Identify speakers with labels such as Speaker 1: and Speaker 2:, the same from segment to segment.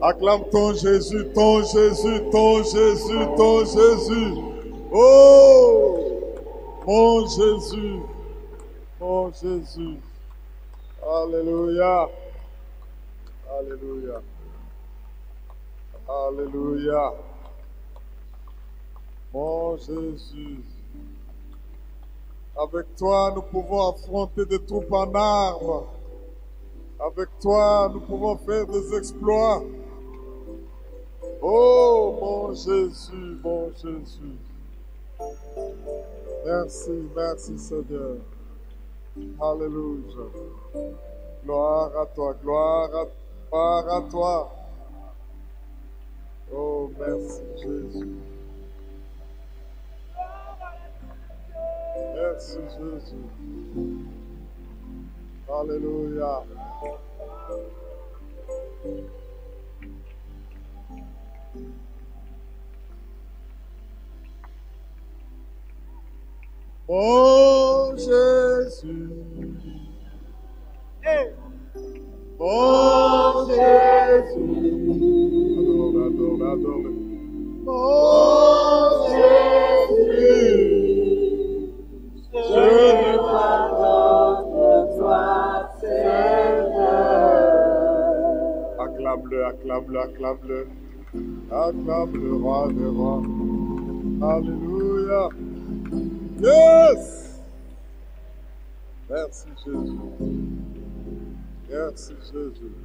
Speaker 1: Acclame ton Jésus, ton Jésus, ton Jésus, ton Jésus. Oh, mon Jésus, mon Jésus. Alléluia. Alléluia. Alléluia. Mon Jésus. Avec toi, nous pouvons affronter des troupes en armes. Avec toi, nous pouvons faire des exploits. Oh, mon Jésus, mon Jésus. Merci, merci Seigneur. Alléluia. Gloire à toi, gloire à toi. Oh, merci Jésus. Merci Jésus. Alléluia. Oh Jésus. Hey. Oh Jésus. Adore, adore, adore. Oh Jésus. Je ne pardonne que toi, Seigneur. Acclame-le, acclame-le, acclame-le. Acclame le roi des rois. Alléluia. Yes! Merci Jésus. Merci Jésus.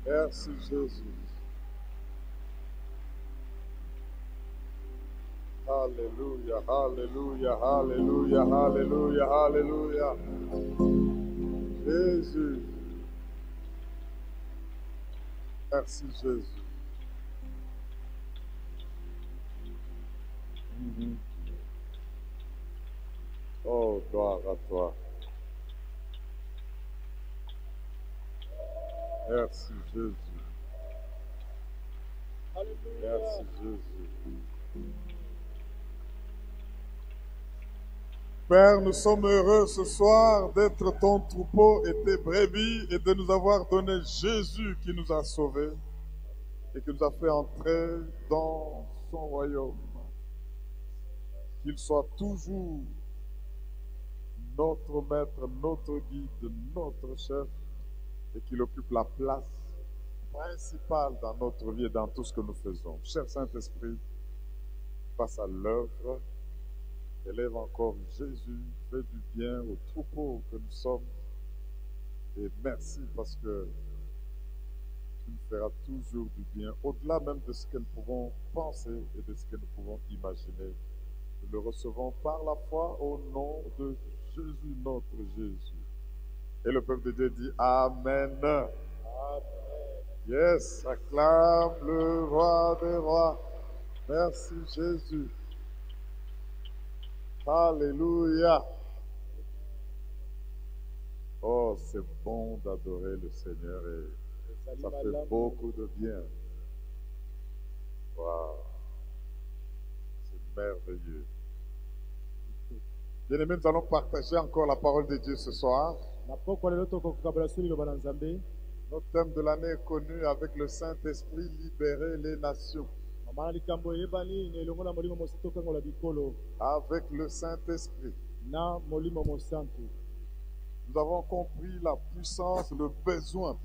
Speaker 1: Merci Jésus. Alléluia, alléluia, alléluia, alléluia, alléluia. Jésus. Merci Jésus. Oh, gloire à toi. Merci Jésus. Merci Jésus. Père, nous sommes heureux ce soir d'être ton troupeau et tes brebis et de nous avoir donné Jésus qui nous a sauvés et qui nous a fait entrer dans son royaume. Qu'il soit toujours notre maître, notre guide, notre chef et qu'il occupe la place principale dans notre vie et dans tout ce que nous faisons. Cher Saint-Esprit, face à l'œuvre, élève encore Jésus, fais du bien au troupeau que nous sommes et merci parce que tu nous feras toujours du bien, au-delà même de ce que nous pouvons penser et de ce que nous pouvons imaginer. Nous le recevons par la foi au nom de Jésus, notre Jésus. Et le peuple de Dieu dit Amen. Amen. Yes, acclame le roi des rois. Merci Jésus. Alléluia. Oh, c'est bon d'adorer le Seigneur et ça fait beaucoup de bien. Wow. C'est merveilleux. Bien-aimés, nous allons partager encore la parole de Dieu ce soir. Notre thème de l'année est connu avec le Saint-Esprit, libérer les nations. Avec le Saint-Esprit. Nous avons compris la puissance, le besoin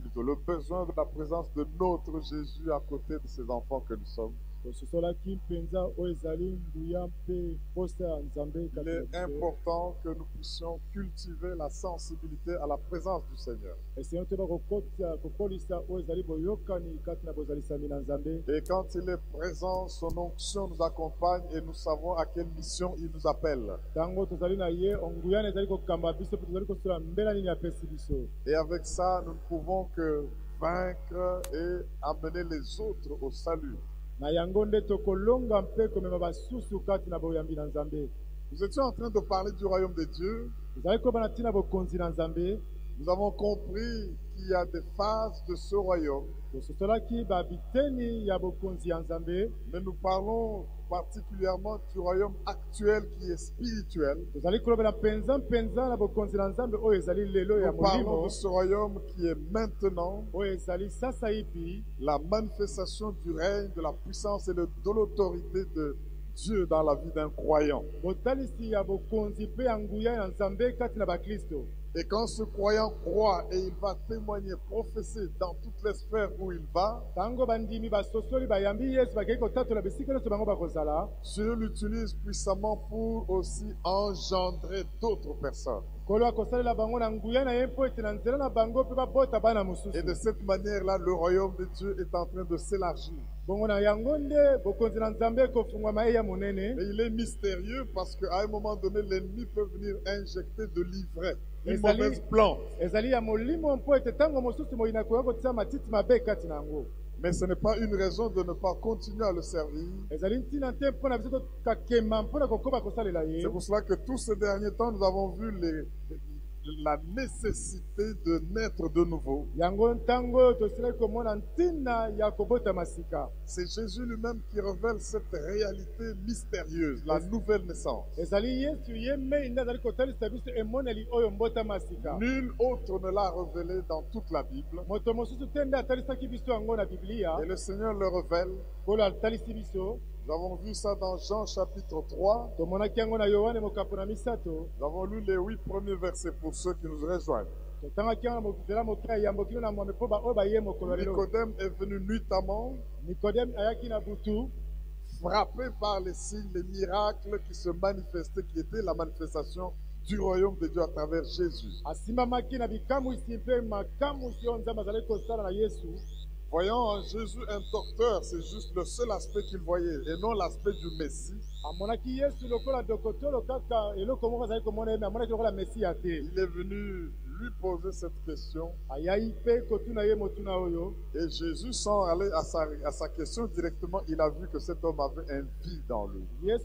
Speaker 1: de la présence de notre Jésus à côté de ses enfants que nous sommes. Il est important que nous puissions cultiver la sensibilité à la présence du Seigneur. Et quand il est présent, son onction nous accompagne et nous savons à quelle mission il nous appelle. Et avec ça, nous ne pouvons que vaincre et amener les autres au salut. Nous étions en train de parler du royaume de Dieu. Nous avons compris qu'il y a des phases de ce royaume. Mais nous parlons particulièrement du royaume actuel qui est spirituel. Nous parlons de ce royaume qui est maintenant la manifestation du règne, de la puissance et de l'autorité de Dieu dans la vie d'un croyant. Et quand ce croyant croit et il va témoigner, professer dans toutes les sphères où il va, Dieu l'utilise puissamment pour aussi engendrer d'autres personnes. Et de cette manière-là, le royaume de Dieu est en train de s'élargir. Et il est mystérieux parce qu'à un moment donné, l'ennemi peut venir injecter de l'ivraie, une mauvaise plante. Mais ce n'est pas une raison de ne pas continuer à le servir. C'est pour cela que tous ces derniers temps, nous avons vu la nécessité de naître de nouveau. C'est Jésus lui-même qui révèle cette réalité mystérieuse, la nouvelle naissance. Nul autre ne l'a révélé dans toute la Bible. Et le Seigneur le révèle. Nous avons vu ça dans Jean chapitre 3. Nous avons lu les 8 premiers versets pour ceux qui nous rejoignent. Nicodème est venu nuitamment, frappé par les signes, les miracles qui se manifestaient, qui étaient la manifestation du royaume de Dieu à travers Jésus. Voyant en Jésus un docteur, c'est juste le seul aspect qu'il voyait et non l'aspect du Messie. Il est venu lui poser cette question. Et Jésus, sans aller à sa question directement, il a vu que cet homme avait un vide en lui. Le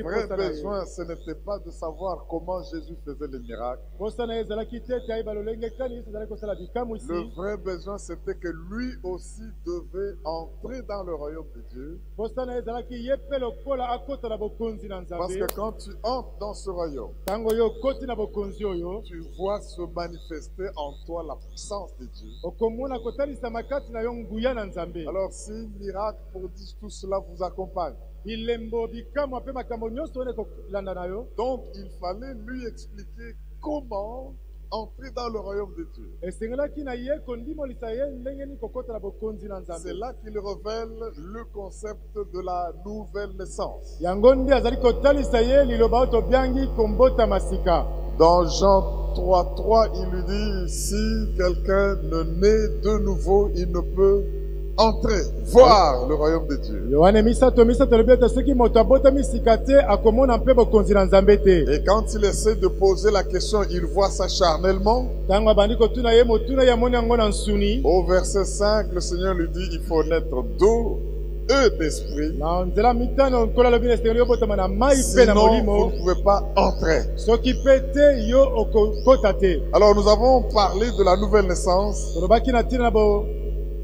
Speaker 1: vrai besoin, ce n'était pas de savoir comment Jésus faisait les miracles. Le vrai besoin, c'était que lui aussi devait entrer dans le royaume de Dieu. Parce que quand tu entres dans ce royaume, tu vois se manifester en toi la puissance de Dieu. Alors si miracle, prodige, tout cela vous accompagne. Donc il fallait lui expliquer comment entrer dans le royaume de Dieu. C'est là qu'il révèle le concept de la nouvelle naissance. Dans Jean 3:3, il lui dit, si quelqu'un ne naît de nouveau, il ne peut entrer, voir le royaume de Dieu. Et quand il essaie de poser la question, il voit ça charnellement. Au verset 5, le Seigneur lui dit, il faut naître d'eau et d'esprit. Sinon, vous ne pouvez pas entrer. Alors, nous avons parlé de la nouvelle naissance.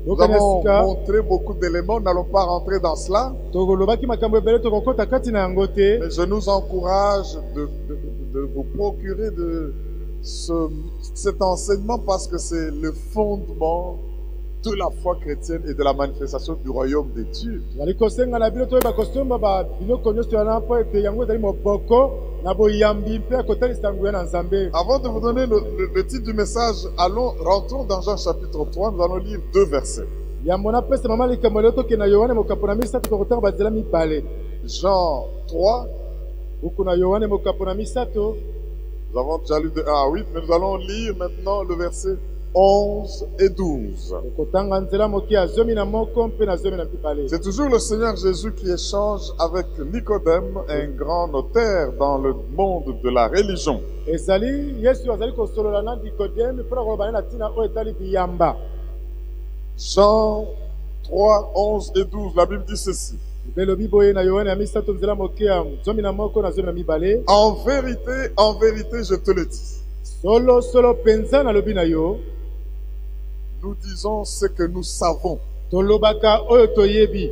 Speaker 1: Nous avons montré beaucoup d'éléments, nous n'allons pas rentrer dans cela. Mais je nous encourage de vous procurer cet enseignement parce que c'est le fondement de la foi chrétienne et de la manifestation du royaume de Dieu. Avant de vous donner le titre du message, rentrons dans Jean chapitre 3, nous allons lire 2 versets. Jean 3, nous avons déjà lu de 1 à 8, mais nous allons lire maintenant le verset 11 et 12. C'est toujours le Seigneur Jésus qui échange avec Nicodème, un grand notaire dans le monde de la religion. Jean 3, 11 et 12, la Bible dit ceci. En vérité, je te le dis. Nous disons ce que nous savons
Speaker 2: Tolobaka oyo toyebi.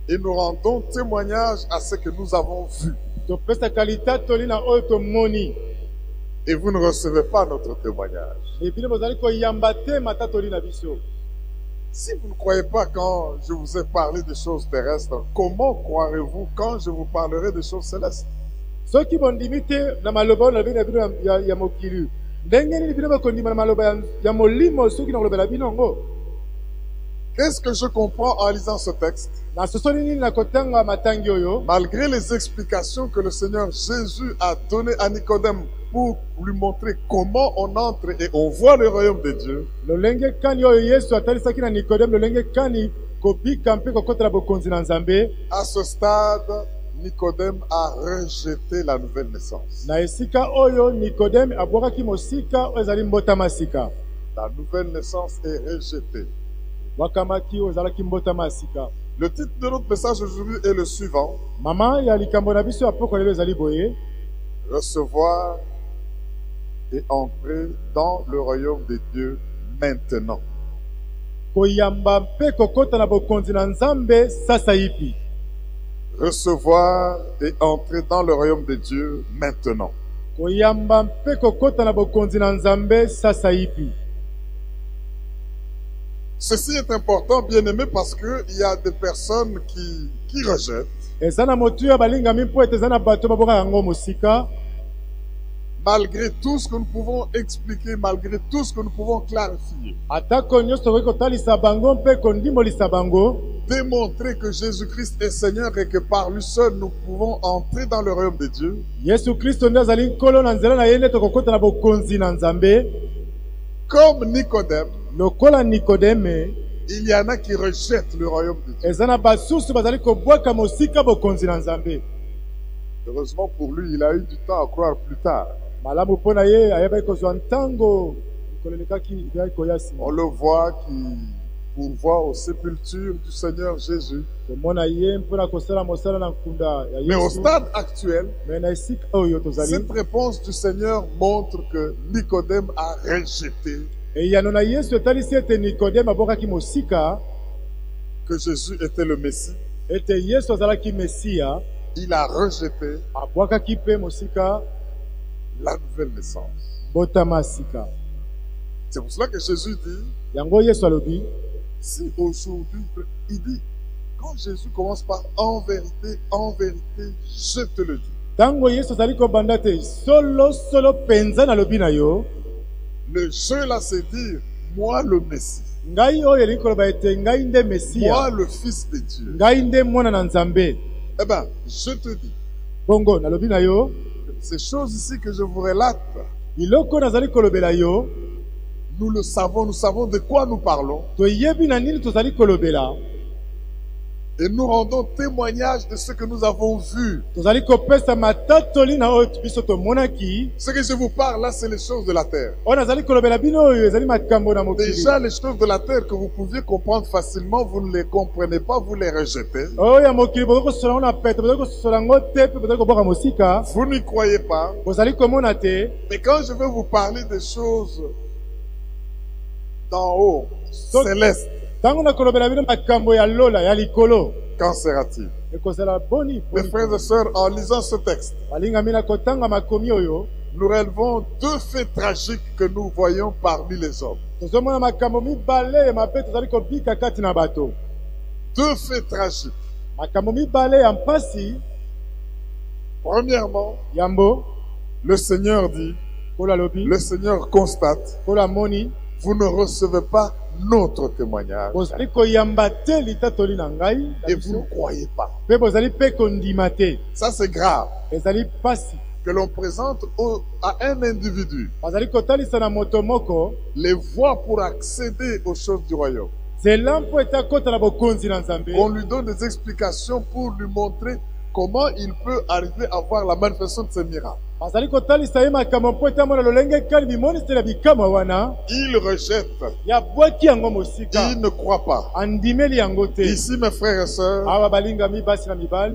Speaker 1: Et nous rendons témoignage à ce que nous avons vu.
Speaker 2: Topesa kalita tolina oyo tomoni.
Speaker 1: Et vous ne recevez pas notre témoignage.
Speaker 2: Ebile bozali koyamba te mata tolina biso.
Speaker 1: Si vous ne croyez pas quand je vous ai parlé des choses terrestres, comment croirez-vous quand je vous parlerai des choses célestes?
Speaker 2: Soki bondimi te na maloba na bino ya mokili. Ndenge nini bino bakondima na maloba ya molimo soki na kolobela bino ngo?
Speaker 1: Qu'est-ce que je comprends en lisant ce texte?
Speaker 2: Malgré
Speaker 1: les explications que le Seigneur Jésus a données à Nicodème pour lui montrer comment on entre et on voit le royaume de Dieu, à ce stade, Nicodème a rejeté la nouvelle naissance. La nouvelle naissance est rejetée. Le titre de notre message aujourd'hui est le suivant: recevoir et entrer dans le royaume de Dieu maintenant. Recevoir et entrer dans le royaume de Dieu maintenant. Ceci est important, bien-aimé, parce qu'il y a des personnes qui rejettent. Malgré tout ce que nous pouvons expliquer, malgré tout ce que nous pouvons clarifier, démontrer que Jésus-Christ est Seigneur et que par lui seul nous pouvons entrer dans le royaume de Dieu. Comme Nicodème, il y en a qui rejettent le royaume de Dieu. Heureusement pour lui, il a eu du temps à croire plus tard. On le voit qui pourvoit aux sépultures du Seigneur Jésus. Mais au stade actuel, cette réponse du Seigneur montre que Nicodème a rejeté que Jésus était le Messie. Il a rejeté la nouvelle naissance. C'est pour cela que Jésus dit, si aujourd'hui, il dit, quand Jésus commence par en vérité, je te le dis. Le je là, c'est dire, moi le Messie. Moi le Fils de Dieu. Eh bien, je te dis, ces choses ici que je vous relate, nous le savons, nous savons de quoi nous parlons. Et nous rendons témoignage de ce que nous avons vu. Ce que je vous parle là, c'est les choses de la terre. Déjà, les choses de la terre que vous pouviez comprendre facilement, vous ne les comprenez pas, vous les rejetez. Vous n'y croyez pas. Mais quand je vais vous parler des choses d'en haut, célestes, quand sera-t-il? Mes frères et sœurs, en lisant ce texte, nous relevons deux faits tragiques que nous voyons parmi les hommes. Deux faits tragiques. Premièrement, le Seigneur dit, le Seigneur constate, vous ne recevez pas notre témoignage. Et vous ne croyez pas. Ça, c'est grave. Que l'on présente à un individu les voies pour accéder aux choses du royaume. On lui donne des explications pour lui montrer comment il peut arriver à voir la manifestation de ces miracles. Il rejette. Il ne croit pas. Ici, mes frères et sœurs,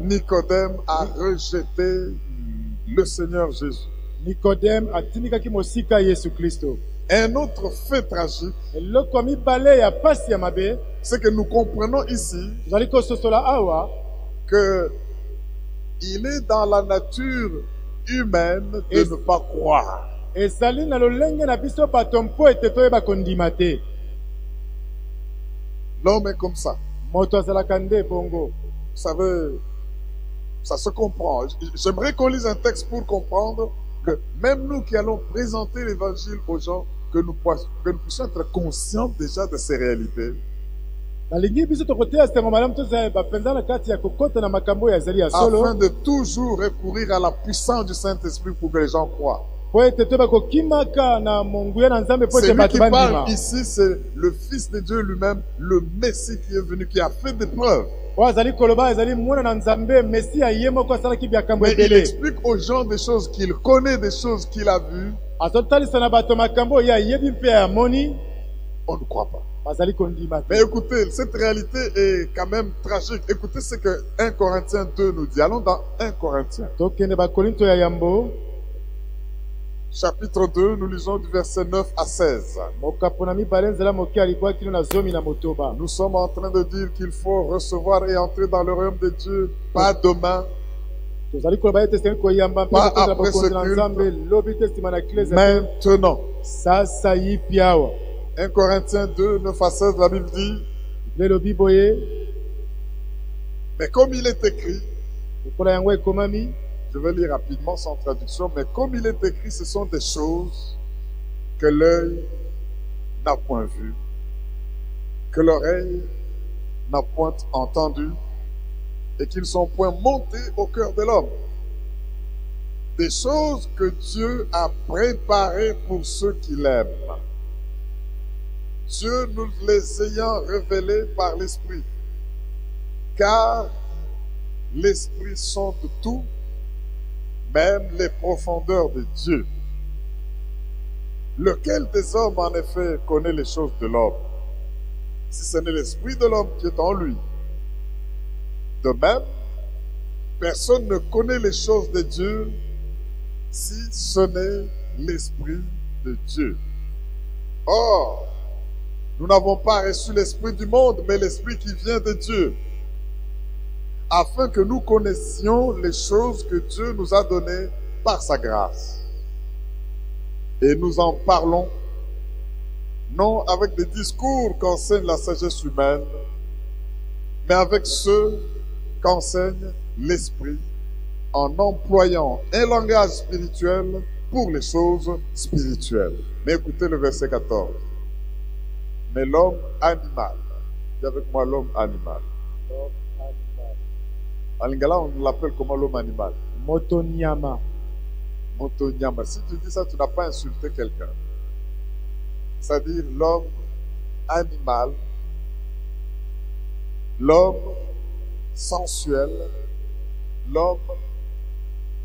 Speaker 1: Nicodème a rejeté le Seigneur Jésus.
Speaker 2: Nicodème atimikaki mosika Yesu Kristo.
Speaker 1: Un autre fait tragique,
Speaker 2: Eloko mibale ya pasi ya mabe
Speaker 1: c'est que nous comprenons ici
Speaker 2: tozali kososola awa
Speaker 1: que il est dans la nature humaine de ne pas croire.
Speaker 2: ezali na lolenge na biso bato mpo ete toyeba kondima te.
Speaker 1: L'homme est comme ça.
Speaker 2: Moto azalaka nde bongo.
Speaker 1: Vous savez, ça se comprend. J'aimerais qu'on lise un texte pour comprendre que même nous qui allons présenter l'évangile aux gens, que nous puissions être conscients déjà de ces réalités.
Speaker 2: Nalingi biso tokoteya sengo malamu tozala bapenza na kati ya kokota na makambo ya ezali ya solo.
Speaker 1: Afin de toujours recourir à la puissance du Saint-Esprit pour que les gens croient.
Speaker 2: Po ete toyeba kokimaka na monguya na Nzambe po ete
Speaker 1: Celui
Speaker 2: bato
Speaker 1: qui
Speaker 2: bandima.
Speaker 1: parle ici, c'est le Fils de Dieu lui-même, le Messie qui est venu, qui a fait des preuves.
Speaker 2: Oyo azali koloba ezali mwana na Nzambe Mesia ye moko asalaki biakambo
Speaker 1: Mais il
Speaker 2: ebele.
Speaker 1: explique aux gens des choses qu'il connaît, des choses qu'il a vues.
Speaker 2: Azotalisa na bato makambo ya yebi mpe ya moni.
Speaker 1: On ne croit pas.
Speaker 2: Bazali kondima te.
Speaker 1: Mais écoutez, cette réalité est quand même tragique. Écoutez ce que 1 Corinthiens 2 nous dit. Allons dans 1 Corinthiens.
Speaker 2: Tokende bakorinto ya yambo.
Speaker 1: Chapitre 2, nous lisons du verset 9 à 16.
Speaker 2: Mokapo na mibale nzela moke alikuwa kino na zomi na motoba.
Speaker 1: Nous sommes en train de dire qu'il faut recevoir et entrer dans le royaume de Dieu, pas demain,
Speaker 2: Tozali koloba ete sengi koyamba mpe
Speaker 1: Pas
Speaker 2: kokonza
Speaker 1: après ce
Speaker 2: bokonzi na
Speaker 1: culte.
Speaker 2: Nzambe lobi te nsima na eklezia te.
Speaker 1: maintenant.
Speaker 2: Sasa yipi awa.
Speaker 1: 1 Corinthiens 2, 9 à 16, la Bible dit,
Speaker 2: Lelobi boye.
Speaker 1: mais comme il est écrit,
Speaker 2: Lokola yango ekomami.
Speaker 1: je vais lire rapidement sans traduction, mais comme il est écrit, ce sont des choses que l'œil n'a point vues, que l'oreille n'a point entendues, et qui ne sont point montées au cœur de l'homme. Des choses que Dieu a préparées pour ceux qui l'aiment. Dieu nous les ayant révélées par l'Esprit. Car l'Esprit sonde tout, même les profondeurs de Dieu. Lequel des hommes, en effet, connaît les choses de l'homme, si ce n'est l'Esprit de l'homme qui est en lui? De même, personne ne connaît les choses de Dieu si ce n'est l'Esprit de Dieu. Or, nous n'avons pas reçu l'Esprit du monde, mais l'Esprit qui vient de Dieu, afin que nous connaissions les choses que Dieu nous a données par sa grâce. Et nous en parlons, non avec des discours qu'enseigne la sagesse humaine, mais avec ceux qu'enseigne l'Esprit, en employant un langage spirituel pour les choses spirituelles. Mais écoutez le verset 14. Mais l'homme animal, dis avec moi l'homme animal. En lingala, on l'appelle comment l'homme animal?
Speaker 2: Motonyama.
Speaker 1: Motonyama. Si tu dis ça, tu n'as pas insulté quelqu'un. C'est-à-dire l'homme animal, l'homme sensuel, l'homme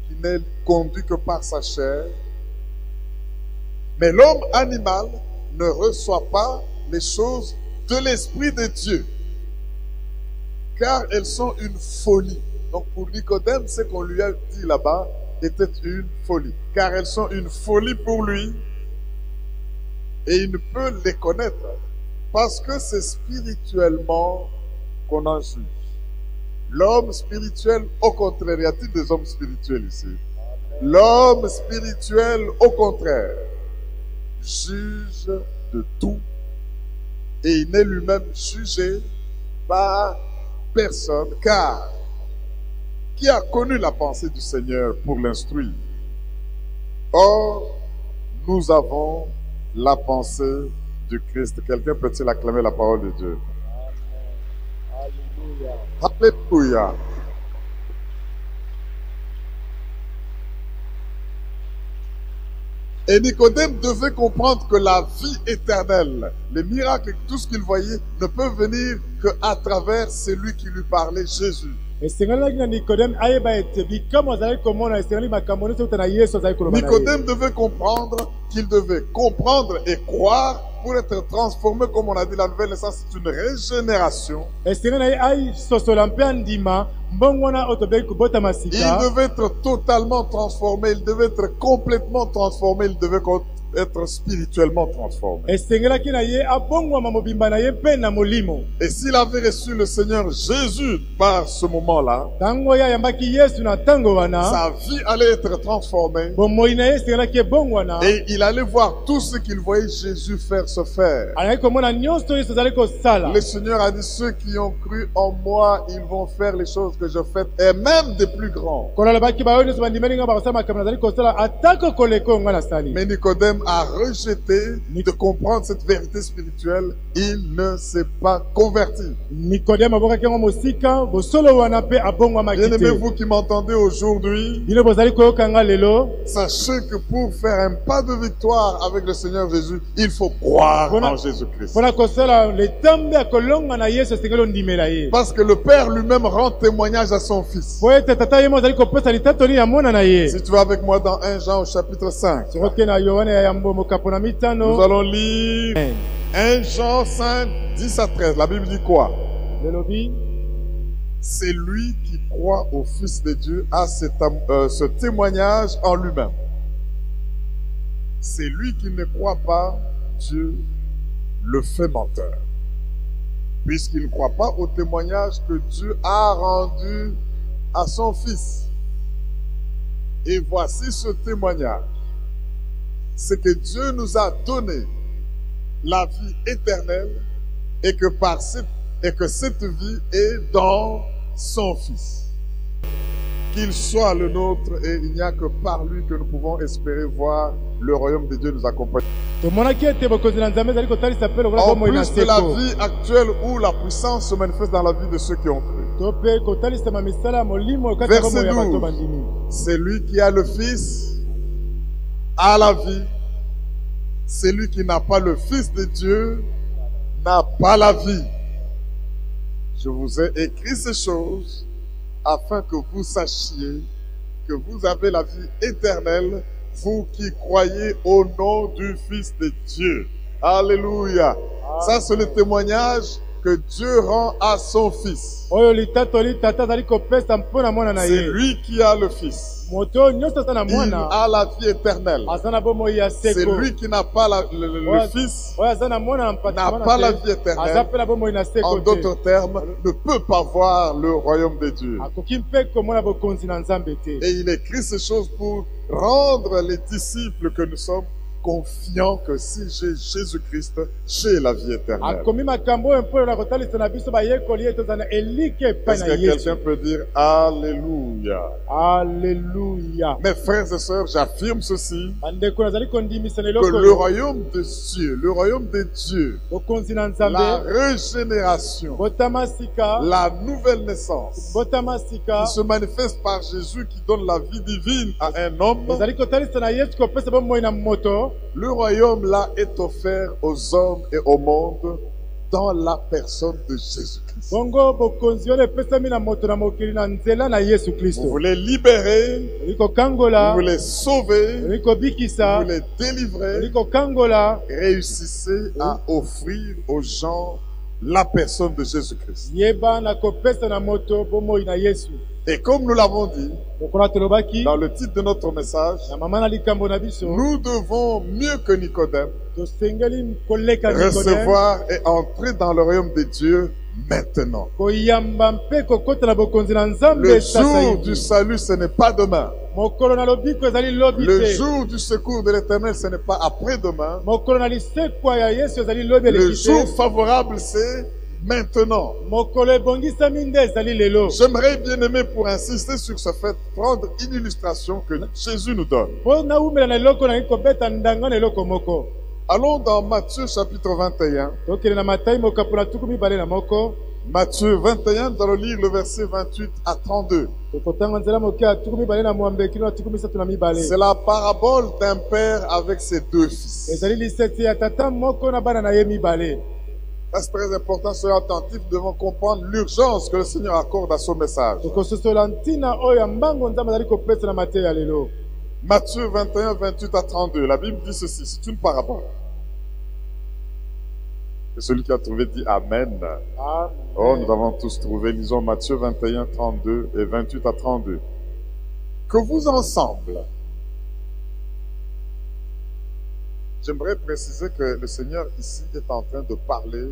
Speaker 1: qui n'est conduit que par sa chair. Mais l'homme animal ne reçoit pas les choses de l'Esprit de Dieu, car elles sont une folie. Donc pour Nicodème, ce qu'on lui a dit là-bas était une folie, car elles sont une folie pour lui, et il ne peut les connaître, parce que c'est spirituellement qu'on en juge. L'homme spirituel, au contraire, y a-t-il des hommes spirituels ici? L'homme spirituel, au contraire, juge de tout, et il n'est lui-même jugé par personne, car qui a connu la pensée du Seigneur pour l'instruire? Or, nous avons la pensée du Christ. Quelqu'un peut-il acclamer la parole de Dieu? Alléluia. Et Nicodème devait comprendre que la vie éternelle, les miracles, tout ce qu'il voyait, ne peuvent venir qu'à travers celui qui lui parlait, Jésus. Nicodème devait comprendre qu'il devait comprendre et croire pour être transformé, comme on a dit, la nouvelle naissance, c'est une régénération. Il devait être totalement transformé, il devait être complètement transformé, il devait être spirituellement transformé. Et s'il avait reçu le Seigneur Jésus par ce moment-là, sa vie allait être transformée et il allait voir tout ce qu'il voyait Jésus faire se faire. Le Seigneur a dit, ceux qui ont cru en moi, ils vont faire les choses que je fais et même des plus grands. Mais Nicodème a rejeté de comprendre cette vérité spirituelle. Il ne s'est pas converti. Bien-aimés, vous qui m'entendez aujourd'hui, sachez que pour faire un pas de victoire avec le Seigneur Jésus, il faut croire en Jésus-Christ. Parce que le Père lui-même rend témoignage à son Fils. Si tu vas avec moi dans 1 Jean au chapitre 5. Nous allons lire 1 Jean 5, 10 à 13. La Bible dit quoi? C'est lui qui croit au Fils de Dieu a ce témoignage en lui-même. C'est lui qui ne croit pas, Dieu le fait menteur. Puisqu'il ne croit pas au témoignage que Dieu a rendu à son Fils. Et voici ce témoignage. C'est que Dieu nous a donné la vie éternelle et que cette vie est dans son Fils. Qu'il soit le nôtre et il n'y a que par lui que nous pouvons espérer voir le royaume de Dieu nous accompagner. En plus de la vie actuelle où la puissance se manifeste dans la vie de ceux qui ont cru. Verset 12. C'est lui qui a le Fils à la vie. Celui qui n'a pas le Fils de Dieu n'a pas la vie. Je vous ai écrit ces choses afin que vous sachiez que vous avez la vie éternelle, vous qui croyez au nom du Fils de Dieu. Alléluia. Ça, c'est le témoignage que Dieu rend à son Fils. C'est lui qui a le Fils. Il a la vie éternelle. C'est lui qui n'a pas le Fils, n'a pas la vie éternelle. En d'autres termes, ne peut pas voir le royaume de Dieu. Et il écrit ces choses pour rendre les disciples que nous sommes confiants que si j'ai Jésus-Christ, j'ai la vie éternelle. Est-ce que quelqu'un peut dire Alléluia?
Speaker 2: Alléluia.
Speaker 1: Mes frères et sœurs, j'affirme ceci, que le royaume de Dieu, la régénération, la nouvelle naissance, qui se manifeste par Jésus qui donne la vie divine à un homme, le royaume là est offert aux hommes et au monde dans la personne de Jésus-Christ. Vous voulez libérer, vous voulez sauver, vous voulez délivrer, réussissez à offrir aux gens la personne de Jésus-Christ. Et comme nous l'avons dit dans le titre de notre message, nous devons mieux que Nicodème recevoir et entrer dans le royaume de Dieu maintenant. Le jour du salut, ce n'est pas demain. Le jour du secours de l'Éternel, ce n'est pas après-demain. Le jour favorable, c'est maintenant. J'aimerais bien aimer, pour insister sur ce fait, prendre une illustration que Jésus nous donne. Allons dans Matthieu chapitre 21. Matthieu 21, nous allons lire le verset 28 à 32. C'est la parabole d'un père avec ses deux fils. C'est très important, soyez attentifs, nous devons comprendre l'urgence que le Seigneur accorde à son message. Matthieu 21, 28 à 32, la Bible dit ceci, c'est une parabole. Et celui qui a trouvé dit Amen. Oh, nous avons tous trouvé. Lisons Matthieu 21, 32 et 28 à 32. Que vous ensemble. J'aimerais préciser que le Seigneur ici est en train de parler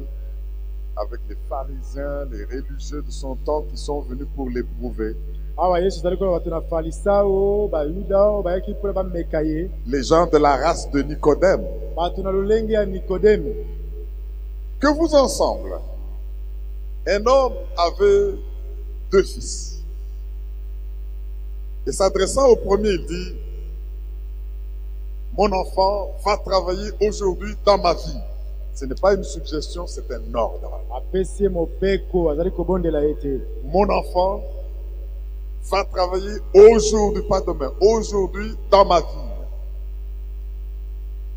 Speaker 1: avec les pharisiens, les religieux de son temps qui sont venus pour l'éprouver. Les gens de la race de Nicodème. Que vous ensemble. Un homme avait 2 fils. Et s'adressant au premier, il dit, mon enfant va travailler aujourd'hui dans ma vie. Ce n'est pas une suggestion, c'est un ordre. Mon enfant va travailler aujourd'hui, pas demain, aujourd'hui dans ma vie.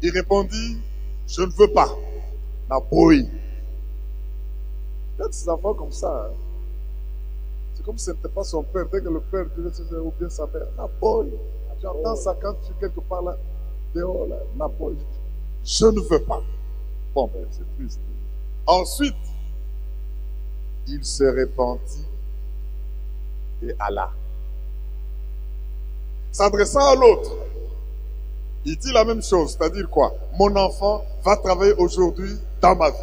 Speaker 1: Il répondit, je ne veux pas. Naboy. Peut-être ces enfants comme ça. Hein. C'est comme si ce n'était pas son père. Dès que le père disait, ou bien sa mère, Naboy. Tu entends ça quand tu es quelque part là, dehors là, Naboy. Je ne veux pas. Bon, ben, c'est triste. Ensuite, il se repentit et alla. S'adressant à l'autre, il dit la même chose, c'est-à-dire quoi? Mon enfant va travailler aujourd'hui dans ma vie.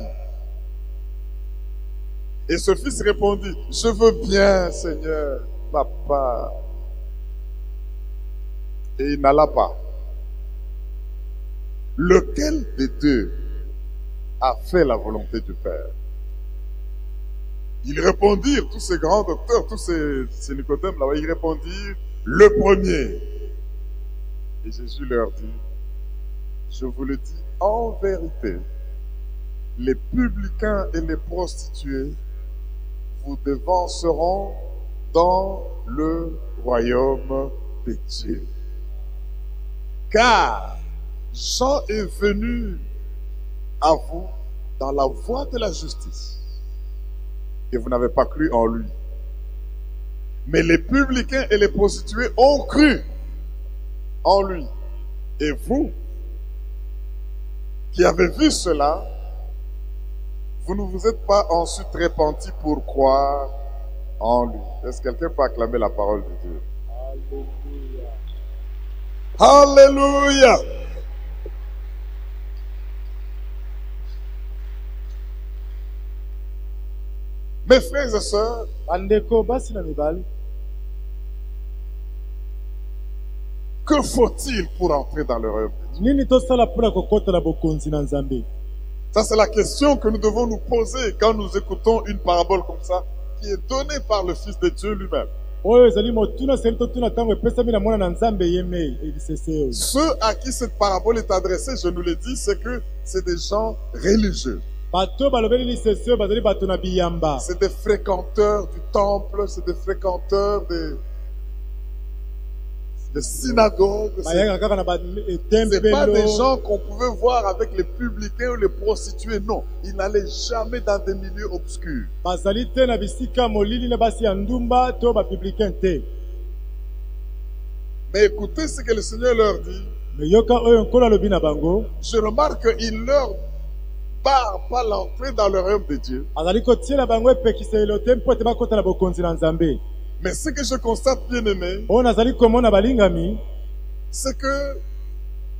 Speaker 1: Et ce fils répondit, je veux bien, Seigneur, papa. Et il n'alla pas. Lequel des deux a fait la volonté du Père? Ils répondirent, tous ces grands docteurs, tous ces Nicodèmes là-bas, ils répondirent, le premier. Et Jésus leur dit, je vous le dis en vérité, les publicains et les prostituées vous devanceront dans le royaume de Dieu. Car Jean est venu à vous dans la voie de la justice. Et vous n'avez pas cru en lui. Mais les publicains et les prostituées ont cru en lui. Et vous, qui avez vu cela, vous ne vous êtes pas ensuite repentis pour croire en lui. Est-ce que quelqu'un peut acclamer la parole de Dieu? Alléluia! Alléluia! Mes frères et sœurs, que faut-il pour entrer dans le royaume de Dieu? Ça, c'est la question que nous devons nous poser quand nous écoutons une parabole comme ça, qui est donnée par le Fils de Dieu lui-même. Ceux à qui cette parabole est adressée, je nous l'ai dit, c'est que c'est des gens religieux. C'est des fréquenteurs du temple, c'est des fréquenteurs des synagogues. C'est pas des gens qu'on pouvait voir avec les publicains ou les prostituées, non. Ils n'allaient jamais dans des milieux obscurs. Mais écoutez ce que le Seigneur leur dit. Je remarque qu'il leur barre pas l'entrée dans le royaume de Dieu. Mais ce que je constate, bien aimé, c'est que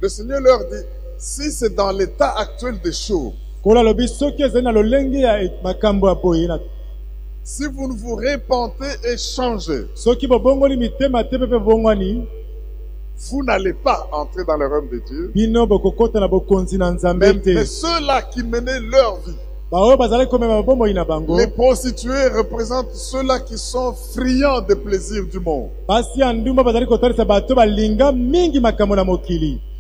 Speaker 1: le Seigneur leur dit, si c'est dans l'état actuel des choses, si vous ne vous repentez et changez, vous n'allez pas entrer dans le royaume de Dieu. Mais ceux-là qui menaient leur vie, les prostituées représentent ceux-là qui sont friands des plaisirs du monde.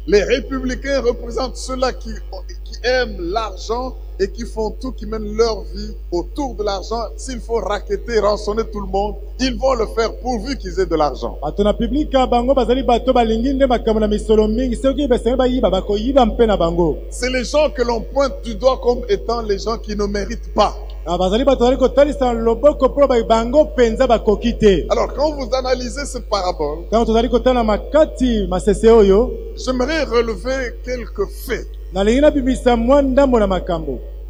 Speaker 1: Les républicains représentent ceux-là qui aiment l'argent et qui font tout, qui mènent leur vie autour de l'argent. S'il faut racketter, rançonner tout le monde, ils vont le faire pourvu qu'ils aient de l'argent. C'est les gens que l'on pointe du doigt comme étant les gens qui ne méritent pas. Alors quand vous analysez cette parabole, j'aimerais relever quelques faits.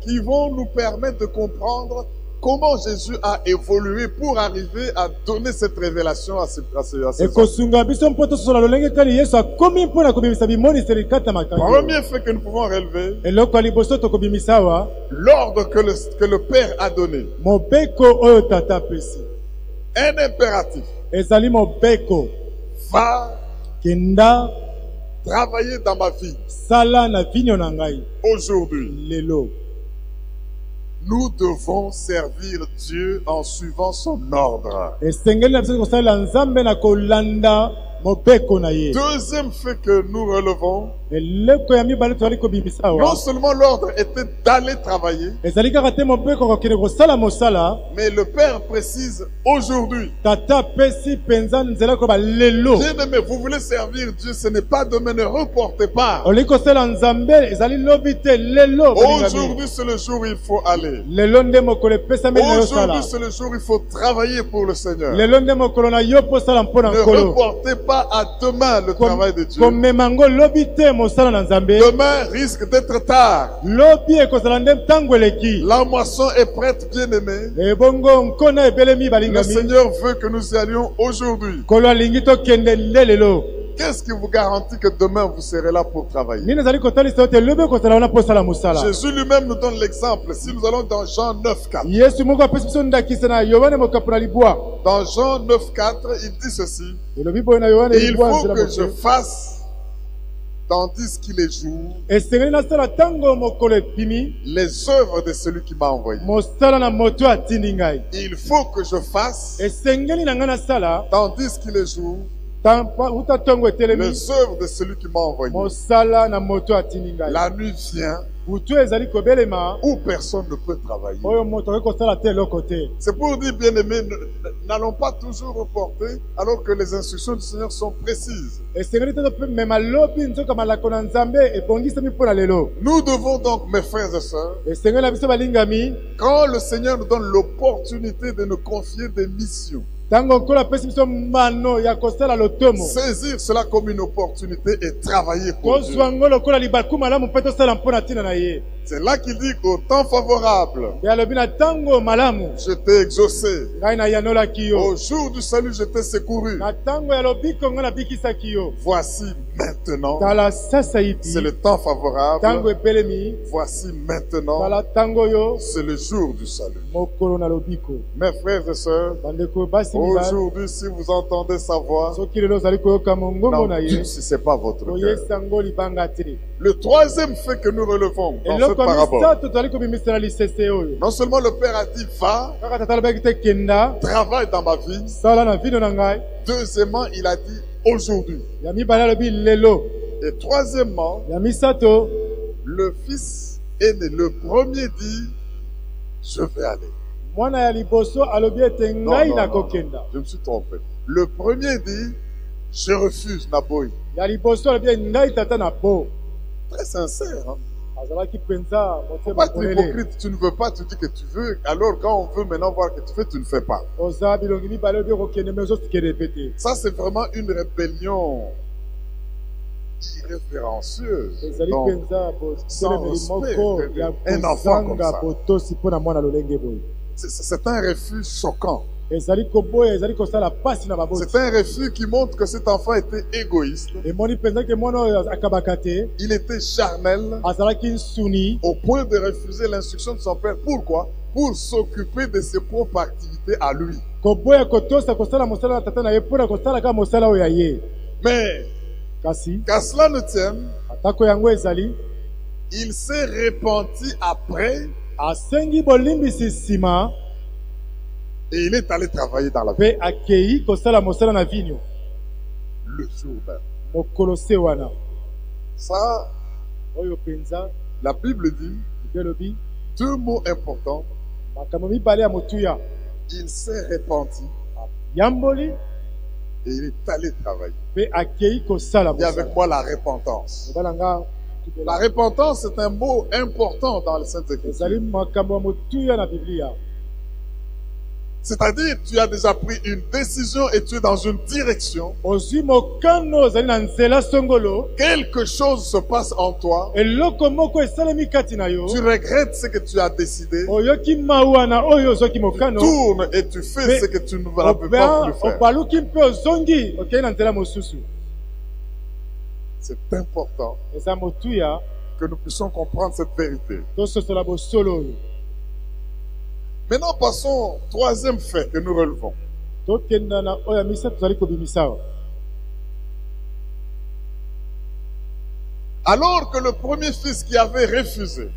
Speaker 1: qui vont nous permettre de comprendre comment Jésus a évolué pour arriver à donner cette révélation à ses hommes.
Speaker 2: ekosunga biso mpo tososola lolenge kani yesu akomi mpo na kobimisa bimoniseli kati ya makambo
Speaker 1: Premier fait que nous pouvons relever,
Speaker 2: eloko ya liboso tokobimisa awa
Speaker 1: l'ordre que le Père a donné,
Speaker 2: mobeko oyo tata apesi
Speaker 1: un impératif,
Speaker 2: ezali mobeko
Speaker 1: va
Speaker 2: kenda
Speaker 1: travailler dans ma vie
Speaker 2: sala na vinyo na ngai
Speaker 1: aujourd'hui.
Speaker 2: lelo
Speaker 1: Nous devons servir Dieu en suivant son ordre.
Speaker 2: esengeli na biso kosalela nzambe na kolanda mobeko na ye
Speaker 1: Deuxième fait que nous relevons,
Speaker 2: eleko ya mibale tozali kobimisa
Speaker 1: non
Speaker 2: awa
Speaker 1: seulement l'ordre était d'aller travailler,
Speaker 2: ezali kaka te mobeko kokende kosala mosala
Speaker 1: mais le Père précise aujourd'hui.
Speaker 2: tata apesi mpenza nzela koba lelo
Speaker 1: Bien-aimé, vous voulez servir Dieu, ce n'est pas demain, ne reportez pas.
Speaker 2: olingi kosala nzambe ezali lobi te lelo balingami.
Speaker 1: Aujourd'hui, c'est le jour où il faut aller.
Speaker 2: lelo nde mokolo epesameli na yo sala
Speaker 1: Aujourd'hui, c'est le jour où il faut travailler pour le Seigneur.
Speaker 2: lelo nde mokolo na yo mpo sala mpo na
Speaker 1: Ne
Speaker 2: nkolo
Speaker 1: reportez pas à demain le travail de Dieu.
Speaker 2: komema ngo lobi te mosala na nzambe
Speaker 1: Demain risque d'être tard.
Speaker 2: lobi ekozala nde ntango eleki
Speaker 1: La moisson est prête, bien-aimé.
Speaker 2: ebongo nkona ebelemi
Speaker 1: Le
Speaker 2: balingami
Speaker 1: Seigneur veut que nous y allions aujourd'hui.
Speaker 2: nkolo alingi tokende nde lelo
Speaker 1: Qu'est-ce qui vous garantit que demain vous serez là pour travailler?
Speaker 2: nini ezali kotalisa ete lobi ekozala wana mpo osala mosala
Speaker 1: Jésus lui-même nous donne l'exemple. Si nous allons dans Jean 9,4.
Speaker 2: yesu moko apesi biso ndakisa na yohane mokapo na libwa
Speaker 1: Dans Jean 9,4, il dit ceci.
Speaker 2: elobi boye na yohane
Speaker 1: Il
Speaker 2: libwa
Speaker 1: faut
Speaker 2: nzela
Speaker 1: que je
Speaker 2: moke
Speaker 1: fasse, tandis qu'il est jour,
Speaker 2: esengeli nasala ntango mokolo epimi
Speaker 1: les œuvres de celui qui m'a envoyé.
Speaker 2: mosala na moto atindi ngai
Speaker 1: Il faut que je fasse,
Speaker 2: esengeli na ngai nasala
Speaker 1: tandis qu'il est jour,
Speaker 2: uta ntongo etelemi
Speaker 1: les œuvres de celui qui m'a envoyé.
Speaker 2: mosala na moto atindi ngai
Speaker 1: La nuit vient
Speaker 2: butu ezali kobelema
Speaker 1: où personne ne peut travailler.
Speaker 2: oyo moto akoki kosala te eloko te
Speaker 1: C'est pour dire, bien-aimés, n'allons pas toujours reporter alors que les instructions du Seigneur sont précises.
Speaker 2: esengeli te topemema lobi nzoka malako na nzambe ebongisami mpo na lelo
Speaker 1: Nous devons donc, mes frères et sœurs,
Speaker 2: esengeli na biso balingami
Speaker 1: quand le Seigneur nous donne l'opportunité de nous confier des missions,
Speaker 2: ntango nkolo apesi biso mano ya kosala lotomo
Speaker 1: saisir cela comme une opportunité et travailler pour Dieu.
Speaker 2: kozwa ngo lokola libaku malamu mpe tosala mpo na ntina na ye
Speaker 1: C'est là qu'il dit qu'au temps favorable,
Speaker 2: ye alobi na ntango malamu
Speaker 1: je t'ai exaucé.
Speaker 2: ngai nayanolaki yo
Speaker 1: Au jour du salut, je t'ai secouru.
Speaker 2: na ntango ya lobiko ngai nabikisaki yo
Speaker 1: Voici maintenant,
Speaker 2: tala sasa ipi
Speaker 1: c'est le temps
Speaker 2: ntango
Speaker 1: favorable.
Speaker 2: epelemi
Speaker 1: Voici maintenant,
Speaker 2: tala ntango oyo
Speaker 1: c'est le jour du salut.
Speaker 2: mokolo na lobiko
Speaker 1: Mes frères et sœurs,
Speaker 2: bandeko basi mibali
Speaker 1: aujourd'hui, si vous entendez sa voix,
Speaker 2: soki lelo ozali koyoka mongongo na ye
Speaker 1: n'endurcissez pas votre cœur.
Speaker 2: koyesa ngo libanga te
Speaker 1: Le troisième fait que nous relevons dans cette
Speaker 2: eloko
Speaker 1: parabole,
Speaker 2: misato tozali kobimisela lisese oyo
Speaker 1: non seulement le Père a dit, va,
Speaker 2: kaka tata alobaki te kenda
Speaker 1: travaille dans ma vie.
Speaker 2: sala na vino na ngai
Speaker 1: Deuxièmement, il a dit, aujourd'hui.
Speaker 2: ya mibale alobi lelo
Speaker 1: Et troisièmement,
Speaker 2: ya misato
Speaker 1: le fils aîné, le premier dit, je vais aller.
Speaker 2: mwana ya liboso alobi ete
Speaker 1: Non,
Speaker 2: ngai
Speaker 1: non,
Speaker 2: nakokenda
Speaker 1: je me suis trompé. Le premier dit, je refuse Naboy.
Speaker 2: ya liboso alobi ngai tata na bo
Speaker 1: Très sincère. Hein?
Speaker 2: azalaki mpenza
Speaker 1: Faut
Speaker 2: motema
Speaker 1: pas être
Speaker 2: polele
Speaker 1: hypocrite. Tu ne veux pas, tu dis que tu veux. Alors quand on veut maintenant voir que tu fais, tu ne fais pas.
Speaker 2: oza bilongi mibale obi okokende me ozosikende pe te
Speaker 1: Ça, c'est vraiment une rébellion irrévérencieuse.
Speaker 2: ezali
Speaker 1: Donc,
Speaker 2: mpenza
Speaker 1: sans
Speaker 2: botelemeli
Speaker 1: respect,
Speaker 2: moko ya
Speaker 1: un enfant comme
Speaker 2: kozanga
Speaker 1: ça.
Speaker 2: botosi mpo na mwana lolenge boye
Speaker 1: c'est un refus choquant.
Speaker 2: ezali koboya ezali kosala pasi na baboti
Speaker 1: C'est un refus qui montre que cet enfant était égoïste.
Speaker 2: emoni mpenza ke mwana oyo akabaka te
Speaker 1: Il était charnel
Speaker 2: azalaki nsuni
Speaker 1: au point de refuser l'instruction de son père. Pourquoi? Pour s'occuper de ses propres activités à lui.
Speaker 2: koboya kotosa kosala mosala na tata na ye mpo na kosala kaka mosala oyo ya ye
Speaker 1: Mais,
Speaker 2: kasi
Speaker 1: qu'à cela ne tienne,
Speaker 2: atako yango ezali
Speaker 1: il s'est repenti après
Speaker 2: asengi bolimbisi nsima
Speaker 1: et il est allé travailler dans la vie.
Speaker 2: mpe akei kosala mosala na vinyo
Speaker 1: Le jour même.
Speaker 2: mokolo se wana
Speaker 1: Ça,
Speaker 2: oyo mpenza
Speaker 1: la Bible dit
Speaker 2: libe elobi
Speaker 1: deux mots importants.
Speaker 2: makambo mibale ya motuya
Speaker 1: Il s'est repenti
Speaker 2: yamboli
Speaker 1: et il est allé travailler.
Speaker 2: mpe akei kosala
Speaker 1: Dis avec
Speaker 2: mosala
Speaker 1: moi la repentance.
Speaker 2: obalanga
Speaker 1: La repentance est un mot important dans les Saintes Écritures.
Speaker 2: ezali makambo ya motuya na biblia
Speaker 1: C'est-à-dire, tu as déjà pris une décision et tu es dans une direction.
Speaker 2: ozwi mokano ozali na nzela songolo,
Speaker 1: Quelque chose se passe en toi.
Speaker 2: eloko moko esalemi kati na yo,
Speaker 1: Tu regrettes ce que tu as décidé.
Speaker 2: oyoki mawa na oyo ozwaki mokano,
Speaker 1: Tourne et tu fais ce que tu ne veux pas plus faire.
Speaker 2: obaluki mpe ozongi okei na nzela mosusu.
Speaker 1: C'est important
Speaker 2: Eza motuya
Speaker 1: que nous puissions comprendre cette vérité.
Speaker 2: tososola bosolo oyo.
Speaker 1: Maintenant, passons au troisième fait que nous relevons.
Speaker 2: Tokenda na oyo ya misato tozali kobimisa awa.
Speaker 1: Alors que le premier fils qui avait refusé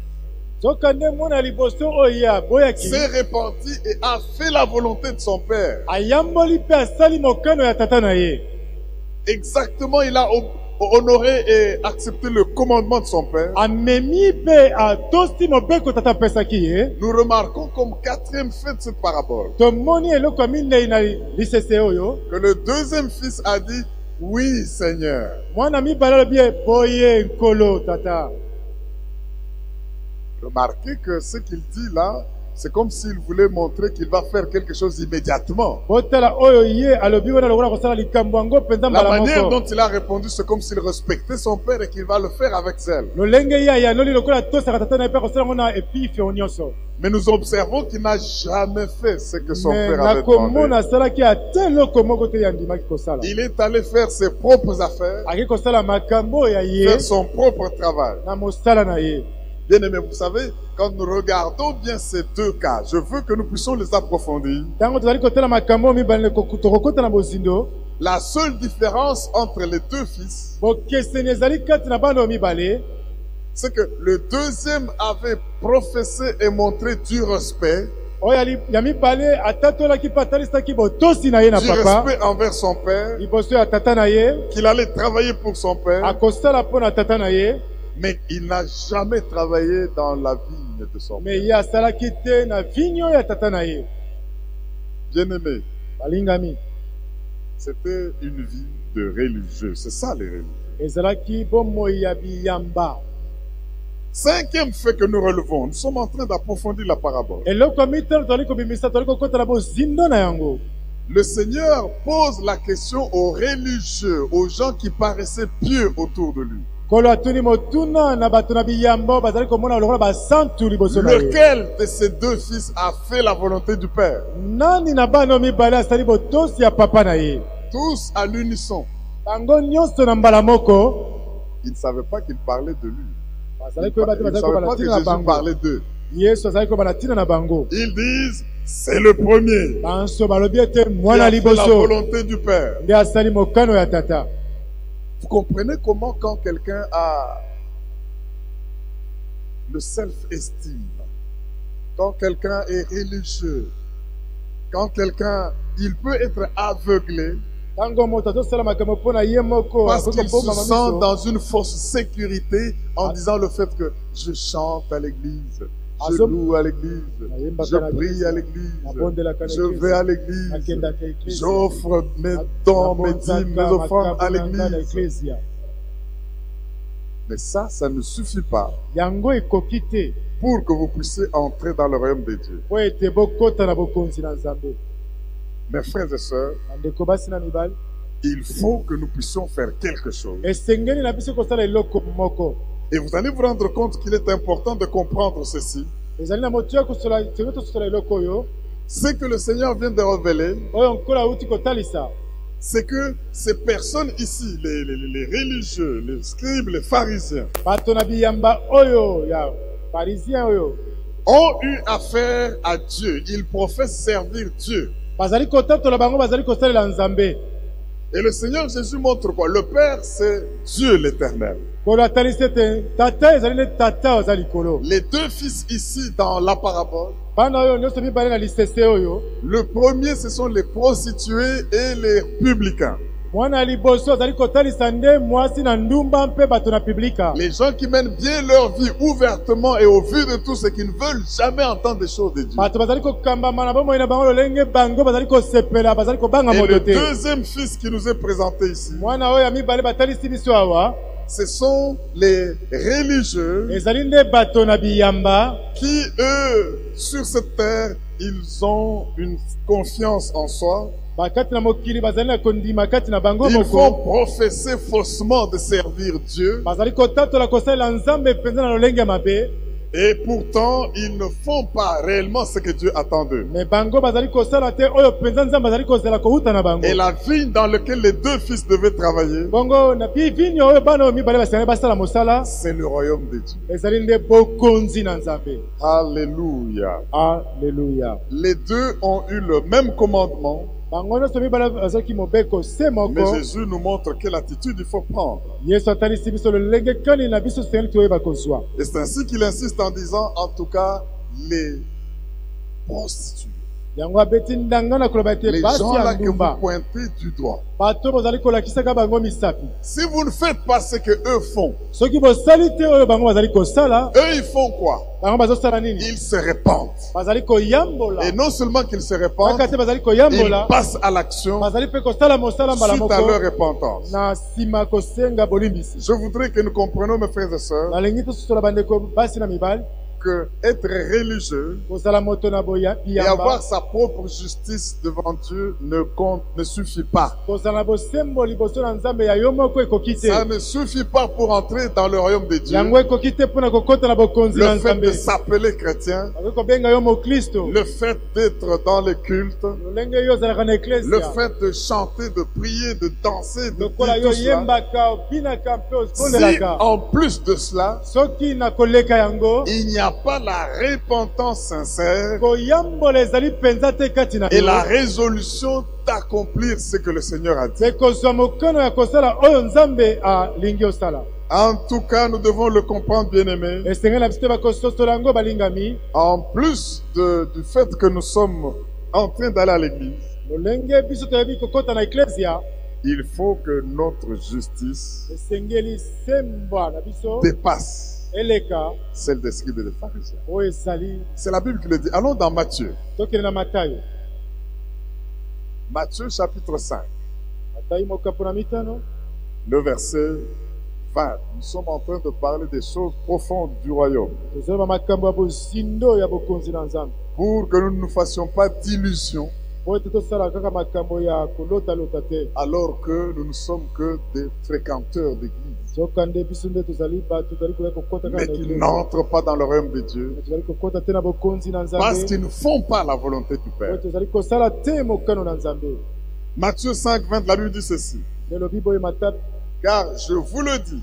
Speaker 2: Zokande mwana ya liboso oyo ya boyaki,
Speaker 1: s'est repenti et a fait la volonté de son père.
Speaker 2: ayamboli mpe asali mokano ya tata na ye.
Speaker 1: Exactement, il a honoré et accepté le commandement de son père.
Speaker 2: Amemi mpe atosi mobeko tata apesaki ye.
Speaker 1: Nous remarquons comme quatrième fait de cette parabole
Speaker 2: Tomoni eloko ya minei na lisese oyo,
Speaker 1: que le deuxième fils a dit oui Seigneur.
Speaker 2: mwana mibale alobi ye boye nkolo tata.
Speaker 1: Remarquez que ce qu'il dit là, c'est comme s'il voulait montrer qu'il va faire quelque chose immédiatement.
Speaker 2: Botala oyo ye alobi wana lokola kosala likambo yango mpenza
Speaker 1: La
Speaker 2: mbala
Speaker 1: manière
Speaker 2: moko.
Speaker 1: dont il a répondu, c'est comme s'il respectait son père et qu'il va le faire avec zèle.
Speaker 2: Lolenge ye ayanoli lokola tosaka tata na ye mpe kosala ngo na epifio nyonso.
Speaker 1: Mais nous observons qu'il n'a jamais fait ce que son
Speaker 2: Me
Speaker 1: père avait
Speaker 2: nakomona
Speaker 1: demandé.
Speaker 2: asalaki ate eloko moko te yandimaki kosala.
Speaker 1: Il est allé faire ses propres affaires,
Speaker 2: Aki kosala makambo ya ye
Speaker 1: faire son propre travail.
Speaker 2: na mosala na ye.
Speaker 1: Bien aimé, vous savez, quand nous regardons bien ces deux cas, je veux que nous puissions les approfondir.
Speaker 2: Ntango tozali kotala makambo mibale tokokota na bozindo,
Speaker 1: La seule différence entre les deux fils,
Speaker 2: bokeseni ezali kati na bana mibale,
Speaker 1: c'est que le deuxième avait professé et montré du respect,
Speaker 2: oyo ya mibale atatolaki mpe atalisaki botosi na ye na
Speaker 1: du
Speaker 2: papa
Speaker 1: respect envers son père,
Speaker 2: liboso ya tata na ye,
Speaker 1: qu'il allait travailler pour son père,
Speaker 2: akosala mpo na tata na ye,
Speaker 1: mais il n'a jamais travaillé dans la vigne de son
Speaker 2: me
Speaker 1: père.
Speaker 2: ye asalaki te na vinyo ya tata na ye.
Speaker 1: Bien aimé,
Speaker 2: Balingami,
Speaker 1: c'était une vie de religieux. C'est ça les religieux.
Speaker 2: ezalaki bomoi ya biyamba.
Speaker 1: Cinquième fait que nous relevons, nous sommes en train d'approfondir la parabole.
Speaker 2: Eloko ya mitano tozali kobimisa, tozali kokota na bozindo na yango.
Speaker 1: Le Seigneur pose la question aux religieux, aux gens qui paraissaient pieux autour de lui.
Speaker 2: Kolo atuni motuna na bato na biyamba bazali komona lokola basantu liboso na ye.
Speaker 1: Lequel de ces deux fils a fait la volonté du Père?
Speaker 2: Nani na bana mibale asali botosi ya papa na ye?
Speaker 1: Tous à l'unisson.
Speaker 2: Bango nyonso na mbala moko
Speaker 1: Ils ne savaient pas qu'il parlait de lui.
Speaker 2: bazali
Speaker 1: Ils
Speaker 2: koyeba te
Speaker 1: ne
Speaker 2: bazali
Speaker 1: savaient
Speaker 2: koyeba
Speaker 1: pas
Speaker 2: na
Speaker 1: que
Speaker 2: ntina na
Speaker 1: Jésus
Speaker 2: bango.
Speaker 1: parlait d'eux.
Speaker 2: Yesu azali koyeba na ntina na bango.
Speaker 1: Ils disent, c'est le premier
Speaker 2: Banso balobi ete
Speaker 1: qui
Speaker 2: mwana
Speaker 1: a fait la
Speaker 2: liboso
Speaker 1: volonté du Père.
Speaker 2: nde asali mokano ya tata.
Speaker 1: Vous comprenez comment quand quelqu'un a le self-estime, quand quelqu'un est religieux, quand quelqu'un, il peut être aveuglé
Speaker 2: Tango moto azosala makambo mpo na ye moko
Speaker 1: parce
Speaker 2: akoki
Speaker 1: qu'il se
Speaker 2: kobomba
Speaker 1: sent
Speaker 2: mamiso.
Speaker 1: dans une fausse sécurité en disant le fait que je chante à l'église, je loue à l'église, je prie à l'église, je vais à l'église, j'offre mes dons, mes dîmes, mes offrandes à l'église. Mais ça ne suffit pas
Speaker 2: Yango ekoki te
Speaker 1: pour que vous puissiez entrer dans le royaume de Dieu.
Speaker 2: po ete bokota na bokonzi na Nzambe.
Speaker 1: Mes frères et sœurs,
Speaker 2: Bandeko basi na mibali,
Speaker 1: il faut que nous puissions faire quelque chose.
Speaker 2: esengeli na biso kosala eloko moko.
Speaker 1: Et vous allez vous rendre compte qu'il est important de comprendre ceci.
Speaker 2: Ezali na moto ya kosola tokoki tosola eloko oyo
Speaker 1: Ce que le Seigneur vient de révéler,
Speaker 2: oyo nkolo auti kotalisa.
Speaker 1: c'est que ces personnes ici, les religieux, les scribes, les pharisiens,
Speaker 2: Bato na biyamba oyo ya parisien oyo
Speaker 1: ont eu affaire à Dieu. Ils professent servir Dieu.
Speaker 2: bazali kotatola bango bazali kosalela Nzambe.
Speaker 1: Et le Seigneur Jésus montre quoi? Le Père, c'est Dieu l'Éternel.
Speaker 2: Kolo atalisi ete tata ezali ne tata oza likolo.
Speaker 1: Les deux fils ici dans la parabole,
Speaker 2: Bana oyo nyonso mibale na lisese oyo,
Speaker 1: le premier, ce sont les prostituées et les publicains.
Speaker 2: mwana ya liboso azali kotalisa nde mwasi na ndumba mpe bato na publika.
Speaker 1: Les gens qui mènent bien leur vie ouvertement et au vu de tous et qui ne veulent jamais entendre des choses de Dieu.
Speaker 2: Bato bazali kokambama na bomoi na bango lolenge bango bazali kosepela bazali kobanga
Speaker 1: Et
Speaker 2: moto
Speaker 1: le
Speaker 2: te.
Speaker 1: deuxième fils qui nous est présenté ici,
Speaker 2: Mwana oyo ya mibale batalisi biso awa,
Speaker 1: ce sont les religieux
Speaker 2: ezali nde bato na biyamba
Speaker 1: qui, eux, sur cette terre, ils ont une confiance en soi.
Speaker 2: bakati na mokili bazali na kondima kati na bango
Speaker 1: Ils
Speaker 2: moko
Speaker 1: vont professer faussement de servir Dieu.
Speaker 2: bazali kotatola kosalela nzambe mpenza na lolenge ya mabe
Speaker 1: Et pourtant, ils ne font pas réellement ce que Dieu attend d'eux.
Speaker 2: me bango bazali kosala te oyo mpenza nzambe azali kozela kouta na bango
Speaker 1: Et la vigne dans laquelle les deux fils devaient travailler,
Speaker 2: bongo na vinyo oyo bana oyo mibale basengeli basala mosala
Speaker 1: c'est le royaume de Dieu.
Speaker 2: ezali nde bokonzi na nzambe.
Speaker 1: Alléluia.
Speaker 2: Alleluya.
Speaker 1: Les deux ont eu le même commandement,
Speaker 2: bango nyonso mibale bazalaki mobeko se
Speaker 1: mais
Speaker 2: moko
Speaker 1: Jésus nous montre quelle attitude il faut prendre.
Speaker 2: yesu atalisi biso lolenge kani na biso sengeli toyeba kozwa.
Speaker 1: Et c'est ainsi qu'il insiste en disant, en tout cas, les prostituées.
Speaker 2: yango abeti ndanga na koloba ete
Speaker 1: Les
Speaker 2: basi
Speaker 1: gens
Speaker 2: ya
Speaker 1: là que vous
Speaker 2: ndumba
Speaker 1: pointez du doigt.
Speaker 2: bato bozali kolakisaka bango misapi
Speaker 1: Si vous ne faites pas ce que eux font,
Speaker 2: soki bosali te oyo bango bazali kosala
Speaker 1: eux ils font quoi?
Speaker 2: bango bazosala nini
Speaker 1: Ils se répandent.
Speaker 2: bazali koyambola
Speaker 1: Et non seulement qu'ils se répandent,
Speaker 2: kaka te bazali
Speaker 1: ils
Speaker 2: koyambola
Speaker 1: passent à l'action
Speaker 2: bazali mpe kosala mosala mbala
Speaker 1: suite à leur
Speaker 2: moko
Speaker 1: repentance.
Speaker 2: na nsima kosenga bolimbisi.
Speaker 1: Je voudrais que nous comprenions, mes frères et sœurs,
Speaker 2: nalingi tososola bandeko basi na mibali
Speaker 1: que être religieux
Speaker 2: kozala moto na
Speaker 1: et avoir
Speaker 2: biyamba
Speaker 1: sa propre justice devant Dieu ne suffit pas.
Speaker 2: kozala na bosembo liboso na nzambe ya yo moko ekoki te
Speaker 1: Ça ne suffit pas pour entrer dans le royaume de Dieu.
Speaker 2: yango ekoki te mpona kokota na bokonzi na
Speaker 1: Le fait de
Speaker 2: nzambe
Speaker 1: s'appeler chrétien,
Speaker 2: bakoki kobenga yo moklisto
Speaker 1: le fait d'être dans le culte,
Speaker 2: lolenge yo ozalaka na
Speaker 1: le
Speaker 2: eklesia
Speaker 1: fait de chanter, de prier, de danser, de
Speaker 2: lokola
Speaker 1: dire
Speaker 2: yo
Speaker 1: tout cela.
Speaker 2: yembaka obinaka mpe
Speaker 1: Si
Speaker 2: osondelaka
Speaker 1: en plus de cela,
Speaker 2: soki na koleka yango
Speaker 1: il n'y a pas la repentance sincère
Speaker 2: koyambola ezali mpenza te kati na
Speaker 1: et
Speaker 2: yo
Speaker 1: la résolution d'accomplir ce que le Seigneur a dit.
Speaker 2: te kozwa mokano ya kosala oyo nzambe alingi osala.
Speaker 1: En tout cas, nous devons le comprendre, bien-aimés.
Speaker 2: esengeli na biso te bakososola yango balingami
Speaker 1: En plus du fait que nous sommes en train d'aller à l'église,
Speaker 2: lolenge biso toyebi kokota na eklesia
Speaker 1: il faut que notre justice
Speaker 2: esengeli sembwa na biso
Speaker 1: dépasse
Speaker 2: eleka
Speaker 1: celle des scribes et des pharisiens.
Speaker 2: oyo ezali
Speaker 1: C'est la Bible qui le dit. Allons dans Matthieu.
Speaker 2: tokende na matayo
Speaker 1: Matthieu chapitre 5,
Speaker 2: matayi mokapo na mitano
Speaker 1: le verset 20. Nous sommes en train de parler des choses profondes du royaume.
Speaker 2: tozoloba makambo ya bozindo ya bokonzi na nzambe
Speaker 1: Pour que nous ne nous fassions pas d'illusions
Speaker 2: po ete tosala kaka makambo ya kolotalota te
Speaker 1: alors que nous ne sommes que des fréquenteurs d'église,
Speaker 2: sokande biso nde tozali bato tozali koya kokota kaka
Speaker 1: mais
Speaker 2: na
Speaker 1: qui
Speaker 2: eglise
Speaker 1: n'entrent pas dans le royaume de Dieu
Speaker 2: tozali kokota te na bokonzi na
Speaker 1: parce
Speaker 2: nzambe
Speaker 1: qu'ils ne font pas la volonté du
Speaker 2: oyo
Speaker 1: Père.
Speaker 2: tozali kosala te mokano na nzambe.
Speaker 1: Matthieu 5, 20, la Bible dit ceci.
Speaker 2: elobi boye matapi
Speaker 1: Car je vous le dis,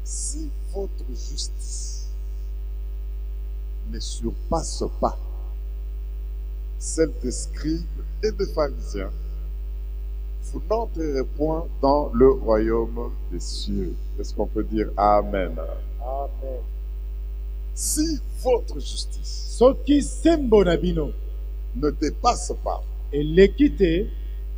Speaker 1: si votre justice ne surpasse pas celle des scribes et des pharisiens, vous n'entrerez point dans le royaume des cieux. Est-ce qu'on peut dire Amen?
Speaker 2: amen.
Speaker 1: Si votre justice
Speaker 2: soki sembo na bino
Speaker 1: ne dépasse pas
Speaker 2: eleki te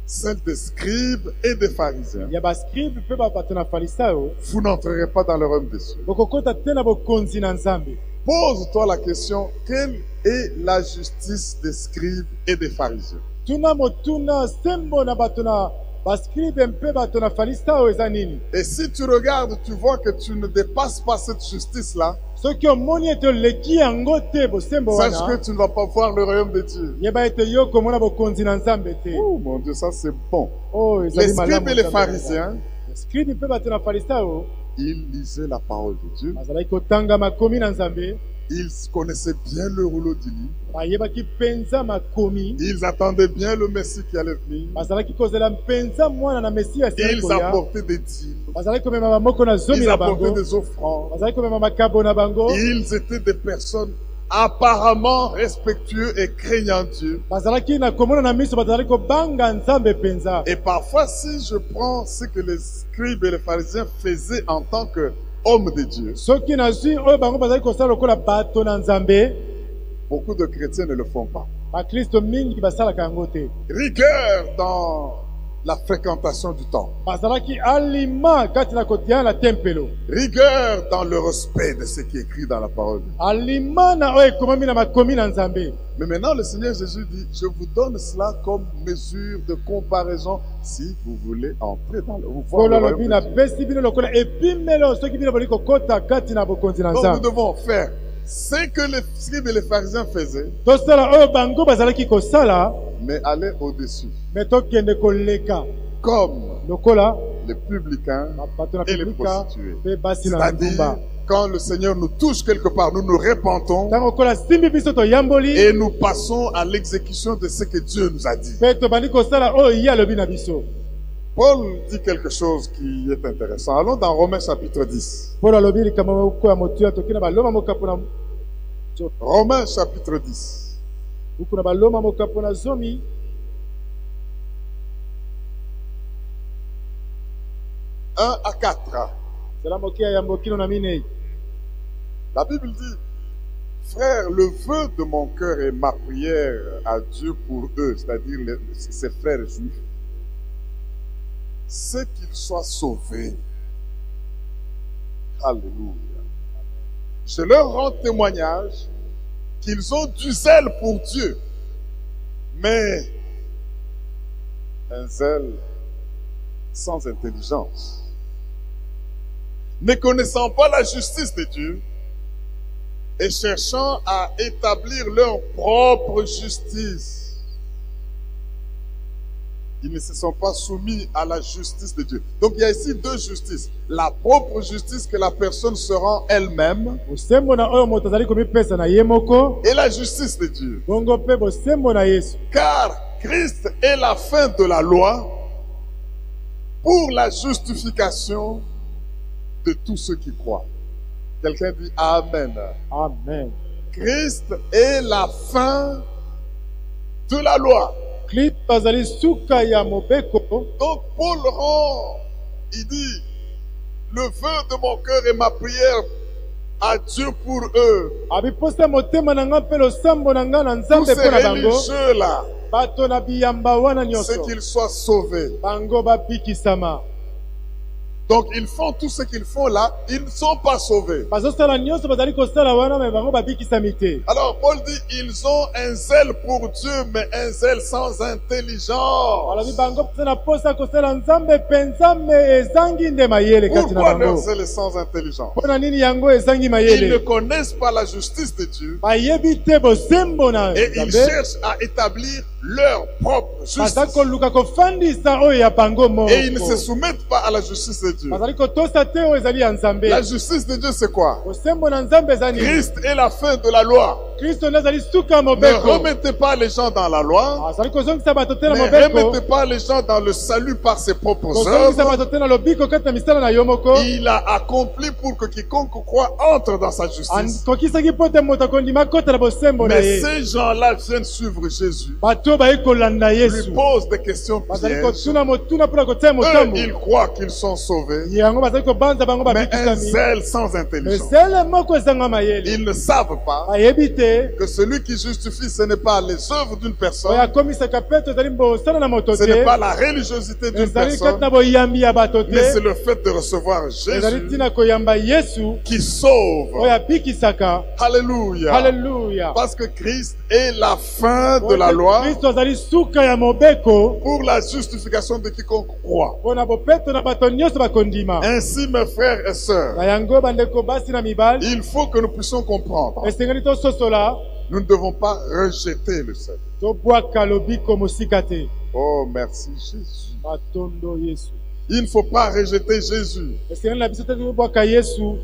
Speaker 1: celle des scribes et des pharisiens,
Speaker 2: ya baskribe mpe babato na farisayo
Speaker 1: vous n'entrerez pas dans le royaume des cieux.
Speaker 2: bokokota te na bokonzi na nzambe.
Speaker 1: Pose-toi la question, quelle est la justice des scribes et des pharisiens?
Speaker 2: tuna motuna sembo na bato na baskribe mpe bato na farisayo eza nini?
Speaker 1: Et si tu regardes, tu vois que tu ne dépasses pas cette justice-là,
Speaker 2: soki omoni ete oleki yango te bosembo
Speaker 1: sache
Speaker 2: wana
Speaker 1: que tu ne vas pas voir le royaume de Dieu.
Speaker 2: yeba ete yo komona bokonzi na nzambe te.
Speaker 1: Oh mon Dieu, ça c'est bon.
Speaker 2: oyo
Speaker 1: Les
Speaker 2: ezali
Speaker 1: scribes
Speaker 2: malamu
Speaker 1: et les
Speaker 2: nzambe
Speaker 1: pharisiens,
Speaker 2: eza. Baskribe mpe bato na farisayo
Speaker 1: ils lisaient la parole de Dieu.
Speaker 2: bazalaki kotanga makomi na nzambe
Speaker 1: Ils connaissaient bien le rouleau du livre.
Speaker 2: bayebaki mpenza makomi
Speaker 1: Ils attendaient bien le Messie qui allait venir.
Speaker 2: bazalaki kozela mpenza mwana na mesiya asili
Speaker 1: Ils
Speaker 2: koya
Speaker 1: apportaient des dîmes.
Speaker 2: bazalaki komema bamoko na zomi
Speaker 1: Ils
Speaker 2: na
Speaker 1: apportaient
Speaker 2: bango
Speaker 1: des offrandes.
Speaker 2: bazalaki komema makabo na bango
Speaker 1: Ils étaient des personnes apparemment respectueux et craignant Dieu.
Speaker 2: bazalaki na komona na miso bazalaki kobanga nzambe mpenza.
Speaker 1: Et parfois, si je prends ce que les scribes et les pharisiens faisaient en tant qu'hommes de Dieu,
Speaker 2: soki nazwi oyo bango bazalaki kosala lokola bato na nzambe
Speaker 1: beaucoup de chrétiens ne le font pas.
Speaker 2: bakristo mingi basalaka yango te.
Speaker 1: Rigueur dans la fréquentation du temple.
Speaker 2: bazalaki alima kati na kotia na tempelo,
Speaker 1: Rigueur dans le respect de ce qui est écrit dans la parole.
Speaker 2: alima na oyo ekomami na makomi na Nzambe.
Speaker 1: Mais maintenant, le Seigneur Jésus dit, je vous donne cela comme mesure de comparaison si vous voulez entrer dans le
Speaker 2: Polo
Speaker 1: royaume
Speaker 2: alobi
Speaker 1: de
Speaker 2: na
Speaker 1: Dieu.
Speaker 2: pesi bino lokola epimelo soki bino boli kokota kati na bokonzi na
Speaker 1: Donc nous
Speaker 2: Nzambe.
Speaker 1: devons faire ce que les scribes et les pharisiens faisaient,
Speaker 2: Tosala oyo bango bazalaki kosala,
Speaker 1: mais aller au-dessus.
Speaker 2: me tokende koleka
Speaker 1: Comme
Speaker 2: lokola
Speaker 1: les publicains
Speaker 2: bato na
Speaker 1: et les
Speaker 2: publika
Speaker 1: prostituées.
Speaker 2: mpe basi na
Speaker 1: C'est-à-dire,
Speaker 2: ndumba.
Speaker 1: quand le Seigneur nous touche quelque part, nous nous repentons
Speaker 2: Ntango kola simbi biso toyamboli,
Speaker 1: et nous passons à l'exécution de ce que Dieu nous a dit.
Speaker 2: mpe tobandi kosala oyo ye alobi na biso.
Speaker 1: Paul dit quelque chose qui est intéressant. Allons dans Romains chapitre 10.
Speaker 2: Polo alobi likambo moko ya motuya toki na baloma mokapo na
Speaker 1: Romains chapitre 10.
Speaker 2: buku na baloma mokapo na zomi
Speaker 1: 1 à 4.
Speaker 2: zala moke ya mbokino na minei.
Speaker 1: La Bible dit, frère, le vœu de mon cœur et ma prière à Dieu pour eux, c'est-à-dire ses frères juifs, c'est qu'ils soient sauvés. Alléluia. Je leur rends témoignage qu'ils ont du zèle pour Dieu, mais un zèle sans intelligence, ne connaissant pas la justice de Dieu et cherchant à établir leur propre justice. Ils ne se sont pas soumis à la justice de Dieu. Donc il y a ici deux justices. La propre justice que la personne se rend elle-même
Speaker 2: bosembo na oyo moto azali komipesa na ye moko,
Speaker 1: et la justice de Dieu.
Speaker 2: bongo mpe bosembo na Yesu.
Speaker 1: Car Christ est la fin de la loi pour la justification de tous ceux qui croient. Quelqu'un dit Amen.
Speaker 2: Amen.
Speaker 1: Christ est la fin de la loi.
Speaker 2: Kristo azali suka ya mobeko.
Speaker 1: Donc Paul rend, il dit, le vœu de mon cœur et ma prière à Dieu pour eux.
Speaker 2: abiposa motema na nga mpe losambo na nga na
Speaker 1: Tous
Speaker 2: Nzambe
Speaker 1: ces
Speaker 2: mpo na bango,
Speaker 1: religieux-là,
Speaker 2: bato na biyamba wana
Speaker 1: c'est
Speaker 2: nyonso
Speaker 1: qu'ils soient sauvés.
Speaker 2: bango babikisama.
Speaker 1: Donc ils font tout ce qu'ils font là, ils ne sont pas sauvés.
Speaker 2: bazosala nyonso bazali kosala wana me bango babikisami te.
Speaker 1: Alors Paul dit, ils ont un zèle pour Dieu, mais un zèle sans intelligence.
Speaker 2: balobi bango mpenza na posa kosala Nzambe penza me ezangi nde mayele kati na
Speaker 1: Pourquoi leur
Speaker 2: bango.
Speaker 1: zèle est sans intelligence?
Speaker 2: Mpo na nini yango ezangi
Speaker 1: Ils ne
Speaker 2: mayele?
Speaker 1: connaissent pas la justice de Dieu
Speaker 2: bayebi te bosembo na
Speaker 1: et ils
Speaker 2: Nzambe,
Speaker 1: cherchent à établir leur propre
Speaker 2: baza
Speaker 1: justice.
Speaker 2: koluka kofandisa oyo ya bango
Speaker 1: Et ils ne se
Speaker 2: moko,
Speaker 1: soumettent pas à la justice de Dieu.
Speaker 2: bazali kotosa te oyo ezali ya Nzambe.
Speaker 1: La justice de Dieu, c'est quoi?
Speaker 2: bosembo na Nzambe eza nini?
Speaker 1: Christ est la fin de la loi.
Speaker 2: Kristo nde azali suka ya
Speaker 1: Ne
Speaker 2: mobeko.
Speaker 1: remettez pas les gens dans la loi.
Speaker 2: azali kozongisa bato te na
Speaker 1: Ne
Speaker 2: mobeko,
Speaker 1: remettez pas les gens dans le salut par ses propres
Speaker 2: kozongisa
Speaker 1: œuvres.
Speaker 2: bato te na lobiko kati na misala na yo moko.
Speaker 1: Il a accompli pour que quiconque croit entre dans sa justice.
Speaker 2: kokisaki mpo te moto akondima kota na bosembo na
Speaker 1: Mais
Speaker 2: ye.
Speaker 1: ces gens-là viennent suivre Jésus,
Speaker 2: bato bayi kolanda
Speaker 1: lui
Speaker 2: Yesu,
Speaker 1: posent des questions
Speaker 2: bazali
Speaker 1: pièges.
Speaker 2: kotuna motuna mpona kotia
Speaker 1: Eux,
Speaker 2: motambo.
Speaker 1: ils croient qu'ils sont sauvés,
Speaker 2: yango bazali kobanza bango
Speaker 1: mais un
Speaker 2: babikisami.
Speaker 1: zèle sans intelligence.
Speaker 2: ezele moko ezanga mayele.
Speaker 1: Ils ne savent pas
Speaker 2: bayebi te
Speaker 1: que celui qui justifie, ce n'est pas les œuvres d'une personne,
Speaker 2: oyo akomisaka peto ezali mbosana na moto
Speaker 1: ce n'est
Speaker 2: te,
Speaker 1: pas la religiosité d'une
Speaker 2: ezali kati
Speaker 1: personne,
Speaker 2: na boyambi ya bato
Speaker 1: mais c'est
Speaker 2: te,
Speaker 1: le fait de recevoir
Speaker 2: ezali
Speaker 1: Jésus
Speaker 2: ntina koyamba Yesu
Speaker 1: qui sauve.
Speaker 2: oyo abikisaka.
Speaker 1: Alléluia.
Speaker 2: Haleluya.
Speaker 1: Parce que Christ est la fin de la loi
Speaker 2: Kristo azali suka ya mobeko
Speaker 1: pour la justification de quiconque croit.
Speaker 2: mpona bopeto na bato nyonso bakondima.
Speaker 1: Ainsi, mes frères et sœurs,
Speaker 2: na yango bandeko basi na mibali,
Speaker 1: il faut que nous puissions comprendre.
Speaker 2: esengeli tososola,
Speaker 1: Nous ne devons pas rejeter le Seigneur.
Speaker 2: tobwaka lobiko mosika te.
Speaker 1: Oh, merci Jésus.
Speaker 2: matondo Yesu.
Speaker 1: Il ne faut pas rejeter Jésus.
Speaker 2: esengeli na biso te tobwaka Yesu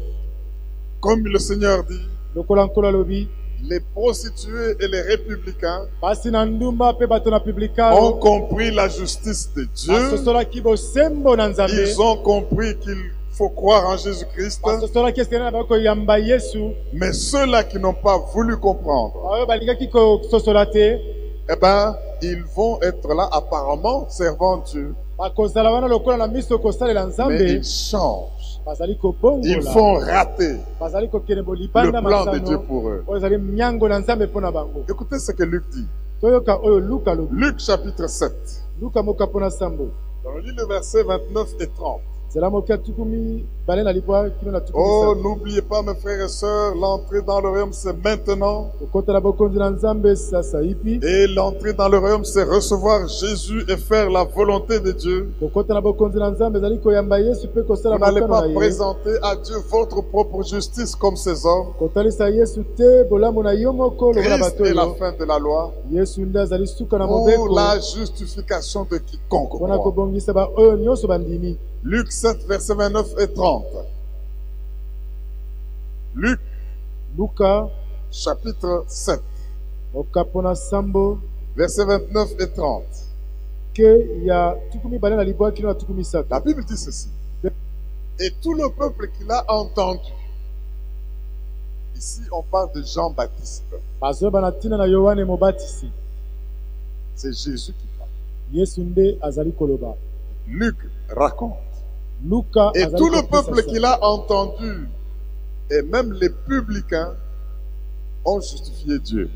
Speaker 1: Comme le Seigneur dit,
Speaker 2: lokola nkolo alobi,
Speaker 1: les prostituées et les républicains
Speaker 2: basi na ndumba mpe bato na
Speaker 1: ont
Speaker 2: publikano
Speaker 1: compris la justice de Dieu.
Speaker 2: basosolaki bosembo na Nzambe,
Speaker 1: Ils ont compris qu'il faut croire en Jésus-Christ.
Speaker 2: basosolaki esengeli na bango koyamba Yesu.
Speaker 1: Mais ceux-là qui n'ont pas voulu comprendre,
Speaker 2: oyo balingaki kososola te,
Speaker 1: eh ben, ils vont être là apparemment servant Dieu.
Speaker 2: bakozala wana lokola na miso kosalela
Speaker 1: Mais
Speaker 2: Nzambe,
Speaker 1: ils changent.
Speaker 2: bazali
Speaker 1: Ils
Speaker 2: kobongola,
Speaker 1: font rater
Speaker 2: bazali kokende
Speaker 1: le
Speaker 2: bolibanda
Speaker 1: plan de Dieu
Speaker 2: masano
Speaker 1: pour eux.
Speaker 2: oyo ezali miango na Nzambe mpo na bango.
Speaker 1: Écoutez ce que Luc dit.
Speaker 2: toyoka oyo Luka alobi.
Speaker 1: Luc chapitre 7.
Speaker 2: Luka moka mpona sambo
Speaker 1: On lit le verset 29 et 30.
Speaker 2: nzela moke ya tukumi bale na libwa kino na tukumi
Speaker 1: Oh,
Speaker 2: misato.
Speaker 1: n'oubliez pas, mes frères et sœurs, l'entrée dans le royaume, c'est maintenant.
Speaker 2: kokota na bokonzi na nzambe sasa ipi.
Speaker 1: Et l'entrée dans le royaume, c'est recevoir Jésus et faire la volonté de Dieu.
Speaker 2: kokota na bokonzi na nzambe ezali koyamba yesu mpe kosala
Speaker 1: Vous n'allez
Speaker 2: mokano
Speaker 1: pas
Speaker 2: na ye.
Speaker 1: présenter à Dieu votre propre justice comme ces hommes.
Speaker 2: kotalisa yesu te bolamu na yo moko lokola
Speaker 1: Christ
Speaker 2: bato
Speaker 1: est la
Speaker 2: oyo.
Speaker 1: fin de la loi
Speaker 2: yesu nde azali suka na
Speaker 1: pour
Speaker 2: mobeko
Speaker 1: la justification de quiconque
Speaker 2: mpona
Speaker 1: croit.
Speaker 2: kobongisa baoyo nyonso bandimi.
Speaker 1: Luc 7, versets 29 et 30. Luc,
Speaker 2: luka
Speaker 1: chapitre 7,
Speaker 2: okapo na sambo
Speaker 1: versets 29 et 30.
Speaker 2: ke ya tukumi bale na libwa kino na tukumi
Speaker 1: La
Speaker 2: misato.
Speaker 1: Bible dit ceci. Et tout le peuple qui l'a entendu. Ici, on parle de Jean-Baptiste.
Speaker 2: bazoyeba na ntina na yohane mobatisi.
Speaker 1: C'est Jésus qui parle.
Speaker 2: yesu nde azali koloba.
Speaker 1: Luc raconte.
Speaker 2: luka
Speaker 1: Et
Speaker 2: azali
Speaker 1: tout le
Speaker 2: kopesa
Speaker 1: peuple
Speaker 2: sa-
Speaker 1: qui l'a entendu, et même les publicains, ont justifié Dieu.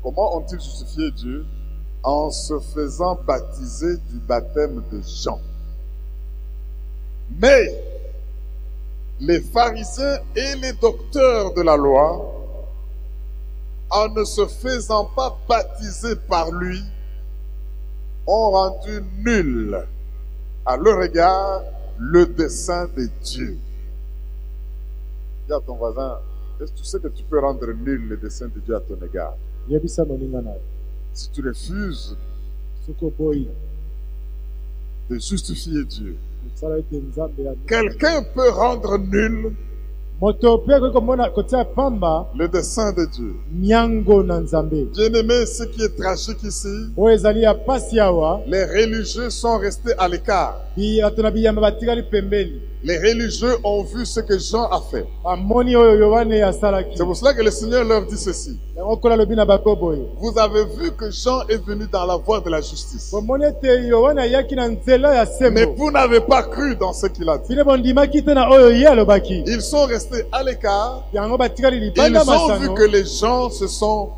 Speaker 1: Comment ont-ils justifié Dieu? En se faisant baptiser du baptême de Jean. Mais les pharisiens et les docteurs de la loi, en ne se faisant pas baptiser par lui, ont rendu nul à leur égard le dessein de Dieu. Dis à ton voisin, est-ce que tu sais que tu peux rendre nul le dessein de Dieu à ton égard?
Speaker 2: yebisa moninga na yo.
Speaker 1: Si tu refuses
Speaker 2: soki oboyi
Speaker 1: de justifier Dieu,
Speaker 2: kosala ete nzambe ya
Speaker 1: quelqu'un peut rendre nul
Speaker 2: moto mpe akoki komona kotia pamba
Speaker 1: le dessein de Dieu.
Speaker 2: nyango na nzambe.
Speaker 1: Bien-aimé, ce qui est tragique ici,
Speaker 2: oyo ezali ya pasi awa.
Speaker 1: les religieux sont restés à l'écart.
Speaker 2: bato na biyamba batikali pembeni.
Speaker 1: Les religieux ont vu ce que Jean a fait.
Speaker 2: bamoni oyo yohane asalaki.
Speaker 1: C'est pour cela que le Seigneur leur dit ceci.
Speaker 2: yango kola lobi na bato boye.
Speaker 1: Vous avez vu que Jean est venu dans la voie de la justice.
Speaker 2: bomoni ete yohane ayaki na nzela ya
Speaker 1: Mais
Speaker 2: sembo.
Speaker 1: vous n'avez pas cru dans ce qu'il a dit.
Speaker 2: bino bondimaki te na oyo ye alobaki.
Speaker 1: Ils sont restés à l'écart.
Speaker 2: yango batikali
Speaker 1: Ils
Speaker 2: libanda
Speaker 1: ont vu
Speaker 2: masano.
Speaker 1: que les gens se sont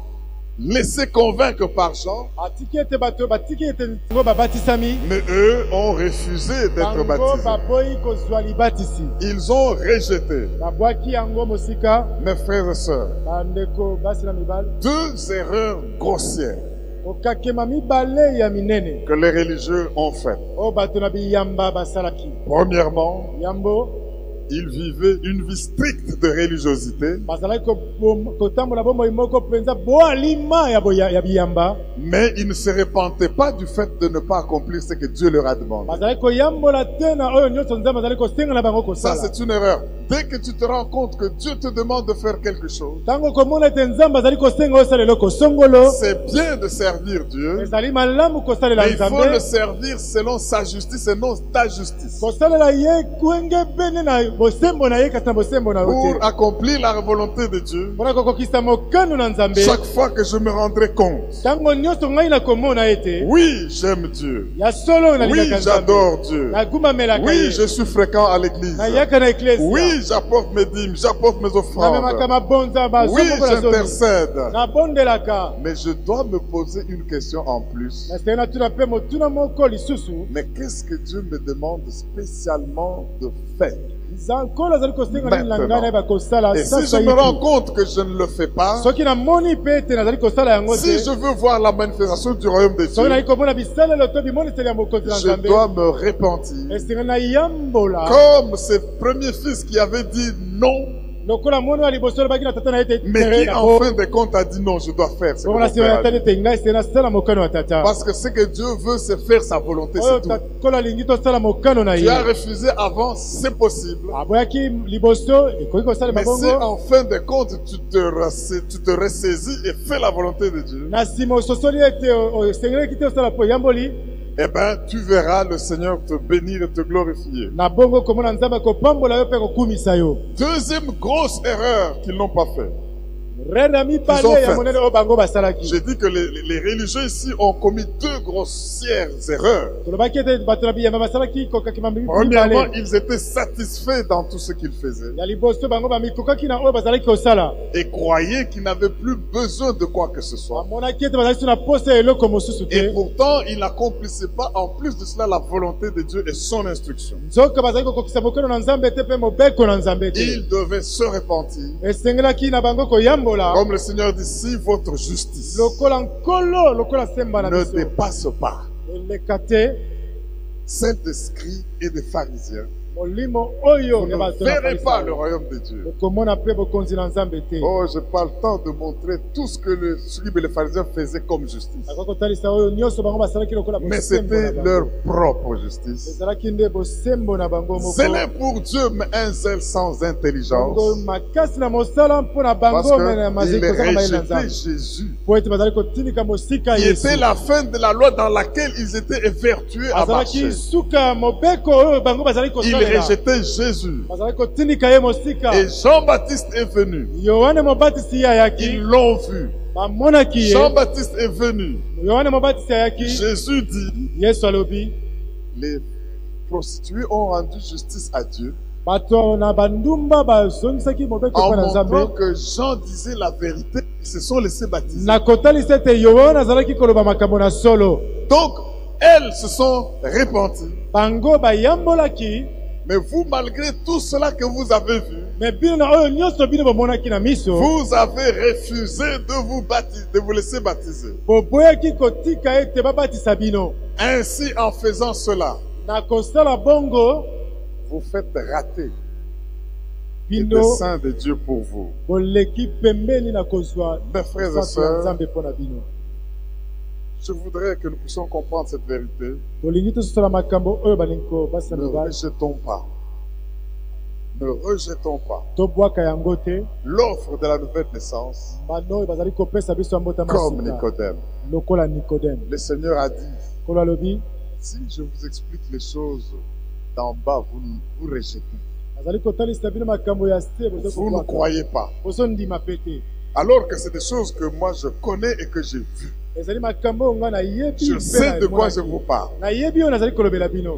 Speaker 1: laissés convaincre par Jean.
Speaker 2: atiki ete bato batiki ete ngo babatisami.
Speaker 1: Mais eux ont refusé d'être
Speaker 2: bango
Speaker 1: baptisés.
Speaker 2: baboyi kozwa libatisi.
Speaker 1: Ils ont rejeté.
Speaker 2: babwaki yango mosika.
Speaker 1: Mes frères et sœurs,
Speaker 2: bandeko basi na mibali.
Speaker 1: deux erreurs grossières
Speaker 2: kokakema mibale ya minene
Speaker 1: que les religieux ont faites.
Speaker 2: oyo bato na biyamba basalaki.
Speaker 1: Premièrement,
Speaker 2: yambo
Speaker 1: ils vivaient une vie stricte de religiosité,
Speaker 2: bazalaki kotambola bomoi moko mpenza boalima ya biyamba.
Speaker 1: mais ils ne se repentaient pas du fait de ne pas accomplir ce que Dieu leur a demandé.
Speaker 2: bazalaki koyambola te na oyo nyonso nzambe azali kosenga na bango
Speaker 1: Ça,
Speaker 2: kosala.
Speaker 1: c'est une erreur. Dès que tu te rends compte que Dieu te demande de faire quelque chose,
Speaker 2: ntango komona ete nzambe azali kosenga osala eloko songolo.
Speaker 1: c'est bien de servir Dieu,
Speaker 2: ezali malamu kosalela
Speaker 1: mais il faut le
Speaker 2: nzambe.
Speaker 1: servir selon sa justice et non ta justice.
Speaker 2: kosalela ye kwenge bene na bosembo na ye kasi na bosembo na yo
Speaker 1: Pour
Speaker 2: te.
Speaker 1: accomplir la volonté de Dieu,
Speaker 2: mpona kokokisa mokano na nzambe.
Speaker 1: chaque fois que je me rendrai compte,
Speaker 2: ntango nyonso ngai nakomona ete
Speaker 1: oui, j'aime Dieu.
Speaker 2: ya solo
Speaker 1: Oui,
Speaker 2: nalingaka nzambe.
Speaker 1: j'adore Dieu.
Speaker 2: nagumamelaka
Speaker 1: Oui,
Speaker 2: ye.
Speaker 1: je suis fréquent à l'église.
Speaker 2: nayaka na eklesia.
Speaker 1: Oui, j'apporte mes dîmes, j'apporte mes
Speaker 2: namemaka
Speaker 1: offrandes.
Speaker 2: mabonza
Speaker 1: Oui,
Speaker 2: bazombola zomi.
Speaker 1: j'intercède.
Speaker 2: nabondelaka.
Speaker 1: Mais je dois me poser une question en plus.
Speaker 2: nasengeli natuna mpe motuna moko lisusu.
Speaker 1: Mais qu'est-ce que Dieu me demande spécialement de faire?
Speaker 2: nkolo azali kosenga nini na ngai nayeba kosala
Speaker 1: Et si
Speaker 2: sasa
Speaker 1: je me rends
Speaker 2: hivi.
Speaker 1: compte que je ne le fais pas,
Speaker 2: soki namoni mpe ete nazali kosala yango
Speaker 1: si
Speaker 2: te.
Speaker 1: je veux voir la manifestation du royaume de
Speaker 2: soki
Speaker 1: Dieu,
Speaker 2: nali komona bisalelo to bimoniseli ya mokonzi na
Speaker 1: je
Speaker 2: nzambe.
Speaker 1: dois me repentir.
Speaker 2: esengeli nayambola.
Speaker 1: Comme ce premier fils qui avait dit non,
Speaker 2: lokola moni wa liboso alobaki na tata na ye te
Speaker 1: mais
Speaker 2: tere
Speaker 1: qui
Speaker 2: na
Speaker 1: en
Speaker 2: po.
Speaker 1: fin de compte a dit non, je dois faire ce que
Speaker 2: bongo
Speaker 1: mon
Speaker 2: na nsima
Speaker 1: père
Speaker 2: ya
Speaker 1: a
Speaker 2: tata
Speaker 1: dit.
Speaker 2: ete ngai esengeli nasala mokano wa tata.
Speaker 1: Parce que ce que Dieu veut, c'est faire sa volonté,
Speaker 2: oyo
Speaker 1: c'est tout.
Speaker 2: nkolo alingi tosala mokano na
Speaker 1: Tu
Speaker 2: ye.
Speaker 1: as refusé avant, c'est possible.
Speaker 2: aboyaki liboso ekoki kosalema
Speaker 1: Mais si
Speaker 2: bongo.
Speaker 1: en fin de compte, tu te ressaisis et fais la volonté de Dieu,
Speaker 2: na nsima ososoli ete osengelaki te osala po eyamboli.
Speaker 1: eh bien, tu verras le Seigneur te bénir et te glorifier.
Speaker 2: na bongo komona nzambe kopambola yo mpe kokumisa yo.
Speaker 1: Deuxième grosse erreur qu'ils n'ont pas fait. J'ai dit que les religieux ici ont commis deux grossières erreurs. Premièrement, ils étaient satisfaits dans tout ce qu'ils faisaient et croyaient qu'ils n'avaient plus besoin de quoi que ce soit. Et pourtant, ils n'accomplissaient pas en plus de cela la volonté de Dieu et son instruction. Ils devaient se repentir. Comme le Seigneur dit, si votre justice ne dépasse pas celle des scribes et des pharisiens, vous ne verrez pas le royaume de Dieu. Oh, je n'ai pas le temps de montrer tout ce que les scribes et les pharisiens faisaient comme justice. Mais c'était leur propre justice. Zèle pour Dieu, mais un zèle sans intelligence. Parce qu'ils rejetaient Jésus, qui était la fin de la loi dans laquelle ils étaient évertués à marcher. Ils rejetaient Jésus. Et Jean-Baptiste est venu. Ils l'ont vu. Jean-Baptiste est venu. Jésus dit, les prostituées ont rendu justice à Dieu en montrant que Jean disait la vérité, ils se sont laissés baptiser. Donc, elles se sont repenties. Mais vous, malgré tout cela que vous avez vu, vous avez refusé de vous laisser baptiser. Ainsi, en faisant cela, vous faites rater le dessein de Dieu pour vous. Mes frères et sœurs, je voudrais que nous puissions comprendre cette vérité. Ne rejetons pas. Ne rejetons pas l'offre de la nouvelle naissance comme Nicodème. Le Seigneur a dit, si je vous explique les choses d'en bas, vous rejetez. Vous ne croyez pas. Alors que c'est des choses que moi je connais et que j'ai vues. Je sais de quoi je vous parle.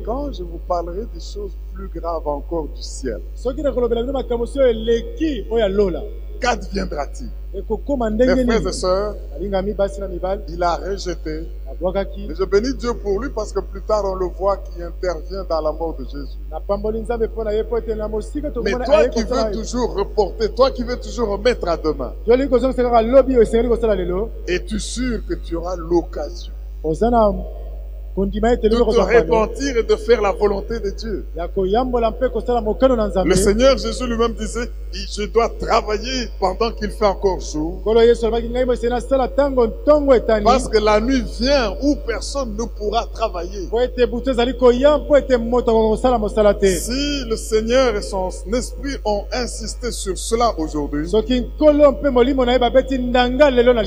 Speaker 1: Quand je vous parlerai des choses plus graves encore du ciel, qu'adviendra-t-il? Mes frères et sœurs, il a rejeté. Et je bénis Dieu pour lui parce que plus tard on le voit qui intervient dans la mort de Jésus. Mais toi qui veux toujours reporter, toi qui veux toujours remettre à demain, es-tu sûr que tu auras l'occasion de te repentir et de faire la volonté de Dieu? Le Seigneur Jésus lui-même disait, je dois travailler pendant qu'il fait encore jour. Parce que la nuit vient où personne ne pourra travailler. Si le Seigneur et son esprit ont insisté sur cela aujourd'hui,